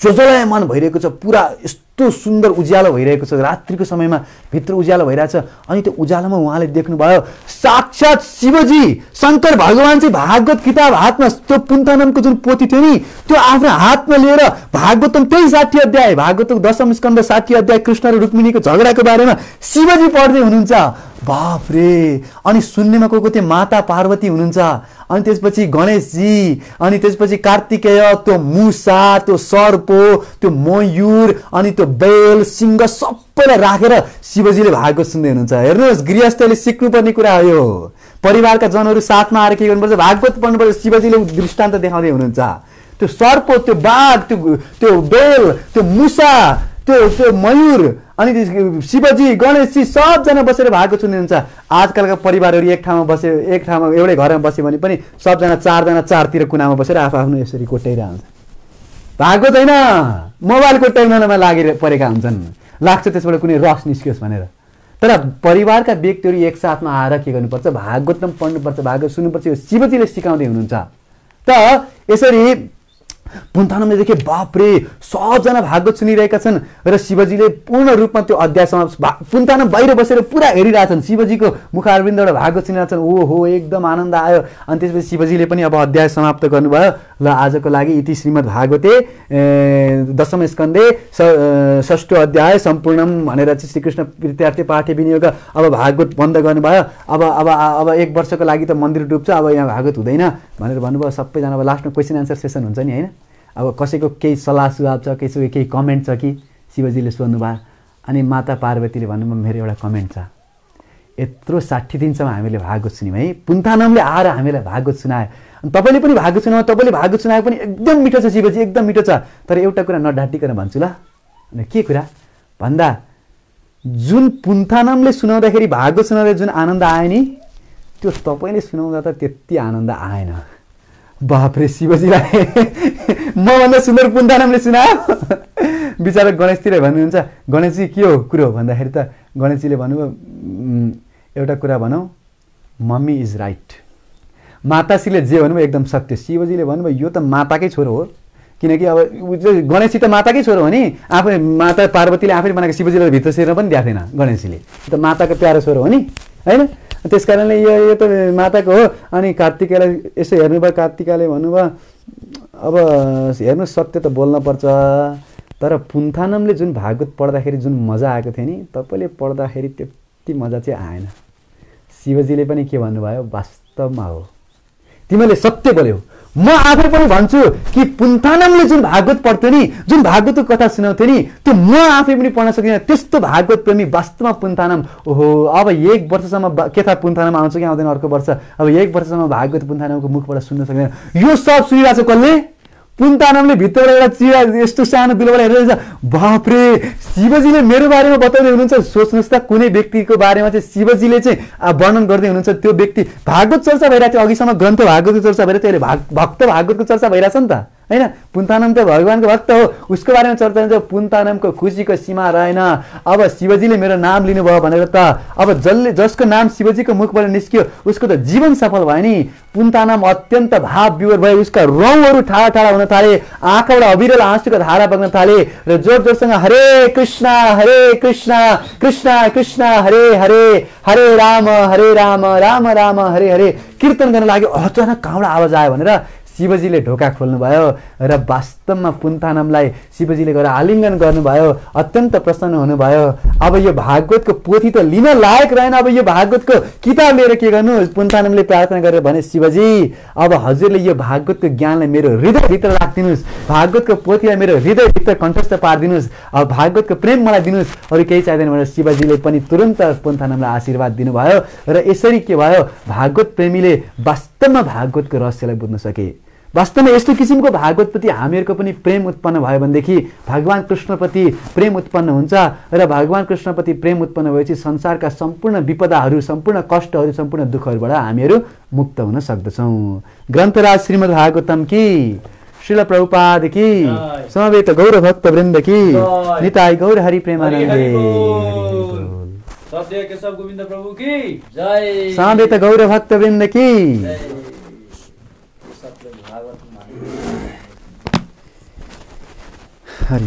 जजलायमान भइरहेको छ, पुरा यस्तो सुन्दर उज्यालो भइरहेको छ। रात्रिको समयमा भित्र उज्यालो भइरहेछ। अनि त्यो उज्यालोमा उहाँले देख्नुभयो साक्षात् शिवजी, शङ्कर भगवान चाहिँ भागवत किताब हातमा, त्यो पुन्थानमको जुन पोथी थियो नि त्यो आफ्नो हातमा लिएर भागवतम त्यही 60 अध्याय, भागवतको दशम स्कन्ध 60 अध्याय कृष्ण र रुक्मिणीको झगडाको बारेमा शिवजी पढ्दै हुनुहुन्छ। बाप रे! अनि सुन्नेमा को थियो, माता पार्वती हुनुहुन्छ, अनि त्यसपछि गणेशजी, अनि त्यसपछि कार्तिकेय, त्यो मुसा, त्यो सर्पो, त्यो मयूर, अनि त्यो बेल सिंह सबैलाई राखेर शिवजीले भागवत सुन्दै हुनुहुन्छ। हेर्नुहोस्, गृहस्थले सिक्नुपर्ने कुरा हो यो। परिवारका जनहरू साथमा आएर के गर्नुपर्छ, भागवत पढ्नुपर्छ। शिवजीले दृष्टान्त देखाउँदै हुनुहुन्छ। त्यो सर्प, त्यो बाघ, त्यो बेल, त्यो मुसा, त्यो मयूर, अनि शिवजी, गणेशजी सबजना बसेर भागवत सुन्नुहुन्छ। आजकलका परिवारहरू एक ठाउँमा बस्यो, एक ठाउँमा एउटै घरमा बस्यो भने पनि सबजना चारजना चारतिर कुनामा बसेर आफ्नो यसरी कोट्याइरहेको हुन्छ। भागवत होइन, मोबाइलको टेक्नोलोजीमा परेका हुन्छन्, लाग्छ त्यसबाट कुनै रस निस्कियोस् भनेर। तर परिवारका व्यक्तिहरू एकसाथमा आएर के गर्नुपर्छ, भागवत पढ्नुपर्छ, भागवत सुन्नुपर्छ। यो शिवजीले सिकाउँदै हुनुहुन्छ। त यसरी पुन्थानमले देखे बाप रे, सबजना भागवत सुनिरहेका छन् र शिवजीले पूर्ण रूपमा त्यो अध्याय समाप्त। पुन्थानम बाहिर बसेर पुरा हेरिरहेछन्, शिवजीको मुखारविन्दबाट भागवत सुनिरहेछन्। ओहो, एकदम आनन्द आयो। अनि त्यसपछि शिवजीले पनि अब अध्याय समाप्त गर्नुभयो। ल आजको लागि इति श्रीमद् भागवते दशम स्कन्धे षष्ठ अध्याय सम्पूर्णम भनेर चाहिँ श्रीकृष्ण प्रीत्यार्थे पाठे विनियोग। अब भागवत बन्द गर्नुभयो। अब 1 वर्षको लागि त मन्दिर डुब्छ, अब यहाँ भागवत हुँदैन भनेर भन्नुभयो। सबैजना अब लास्टमा क्वेसन आन्सर सेसन हुन्छ नि, होइन? अब कसैको केही सल्लाह सुझाव छ, कसैको केही कमेन्ट छ कि शिवजीले सोध्नुभयो। अनि माता पार्वतीले भन्नुभयो मेरो एउटा कमेन्ट छ, यत्रो 60 दिनसम्म हामीले भागवत सुन्यौँ है, पुन्थानमले आएर हामीलाई भागवत सुनायो, अनि तपाईँले पनि भागवत सुनायो, तपाईँले भागवत सुनायो पनि एकदम मिठो छ शिवजी, एकदम मिठो छ। तर एउटा कुरा नढाँटिकन भन्छु ल, अनि के कुरा भन्दा जुन पुन्थानमले सुनाउँदाखेरि भागवत सुनाउँदा जुन आनन्द आयो नि, त्यो तपाईँले सुनाउँदा त त्यति आनन्द आएन। बापरे, शिवजीलाई मभन्दा सुन्दर पुन्थानमले सुनायो। बिचरा गणेशतिर भन्नुहुन्छ, गणेशजी के हो कुरो भन्दाखेरि त गणेशजीले भन्नुभयो एउटा कुरा भनौँ, मम्मी इज राइट। माताश्रीले जे भन्नुभयो एकदम सत्य। शिवजीले भन्नुभयो यो त माताकै छोरो हो, किनकि अब गणेशजी त माताकै छोरो हो नि, आफै माता पार्वतीले आफैले बनाएको शिवजीलाई भित्र सेर्न पनि दिएको थिएन गणेशजीले, त माताको प्यारो छोरो हो नि, होइन? त्यस कारणले यो त माताको हो। अनि कार्तिकेयलाई यसो हेर्नुभयो, कार्तिकेयले भन्नुभयो अब हेर्नु सत्य त बोल्न पर्छ, तर पुन्थानमले जुन भागवत पढ्दाखेरि जुन मजा आएको थियो नि, तपाईँले पढ्दाखेरि त्यति मजा चाहिँ आएन। शिवजीले पनि के भन्नुभयो, वास्तवमा हो तिमीले सत्य बोल्यौ। म आफै पनि भन्छु कि पुन्थानमले जुन भागवत पढ्थ्यो नि, जुन भागवतको कथा सुनाउँथ्यो नि, त्यो म आफै पनि पढ्न सक्दिनँ। त्यस्तो भागवत प्रेमी वास्तवमा पुन्थानम। ओहो, अब 1 वर्षसम्म के थाहा पुन्थानम आउँछ कि आउँदैन अर्को वर्ष। अब 1 वर्षसम्म भागवत पुन्थानमको मुखबाट सुन्न सक्दैन। यो सब सुनिरहेको छ कसले? पुन्थानमले भित्रबाट एउटा चिरा यस्तो सानो बिलोबाट हेरेर बापरे शिवजीले मेरो बारेमा बताउँदै हुनुहुन्छ। सोच्नुहोस् त, कुनै व्यक्तिको बारेमा चाहिँ शिवजीले चाहिँ वर्णन गर्दै हुनुहुन्छ। त्यो व्यक्ति भागवत चर्चा भइरहेको थियो, अघिसम्म ग्रन्थ भागवतको चर्चा भइरहेको थियो, अहिले भक्त भागवतको चर्चा भइरहेछ नि त, होइन? पुन्थानम त भगवानको भक्त हो, उसको बारेमा चर्चा हुन्छ। पुन्थानमको खुसीको सीमा रहेन। अब शिवजीले मेरो नाम लिनुभयो भनेर त अब जसको नाम शिवजीको मुखबाट निस्क्यो उसको त जीवन सफल भयो नि। पुन्थानम अत्यन्त भाव विभोर भयो, उसका रौँहरू ठाडा ठाडा हुन थाले, आँखाबाट अविरल आँसुको धारा बग्न थाले र जोर जोरसँग हरे कृष्ण कृष्ण कृष्ण हरे हरे, हरे राम राम राम हरे हरे कीर्तन गर्न लाग्यो। अचानक कहाँबाट आवाज आयो भनेर शिवजीले ढोका खोल्नुभयो र वास्तवमा पुन्थानमलाई शिवजीले गएर आलिङ्गन गर्नुभयो, अत्यन्त प्रसन्न हुनुभयो। अब यो भागवतको पोथी त लिन लायक रहेन, अब यो भागवतको किताब लिएर के गर्नु? पुन्थानमले प्रार्थना गरेर भने, शिवजी अब हजुरले यो भागवतको ज्ञानलाई मेरो हृदयभित्र राखिदिनुहोस्, भागवतको पोथीलाई मेरो हृदयभित्र कण्ठस्थ पारिदिनुहोस्, अब भागवतको प्रेम मलाई दिनुहोस्, अरू केही चाहिँदैन भनेर शिवजीले पनि तुरन्त पुन्थानमलाई आशीर्वाद दिनुभयो। र यसरी के भयो, भागवत प्रेमीले वास्तवमा भागवतको रहस्यलाई बुझ्न सके। वास्तवमा यस्तो किसिमको भागवतप्रति हामीहरूको पनि प्रेम उत्पन्न भयो भनेदेखि भगवान कृष्णप्रति प्रेम उत्पन्न हुन्छ र भगवान कृष्णप्रति प्रेम उत्पन्न भएपछि संसारका सम्पूर्ण विपदाहरू, सम्पूर्ण कष्टहरू, सम्पूर्ण दुःखहरूबाट हामीहरू मुक्त हुन सक्दछौँ। ग्रन्थराज श्रीमद् भागवतम की, श्रील प्रभुपाद की, समवेत गौर भक्त वृन्द की, निताई गौर हरि प्रेमानन्दे, सत्य केशव गोविंद प्रभु की जय, समवेत गौर भक्त वृन्द की। हरि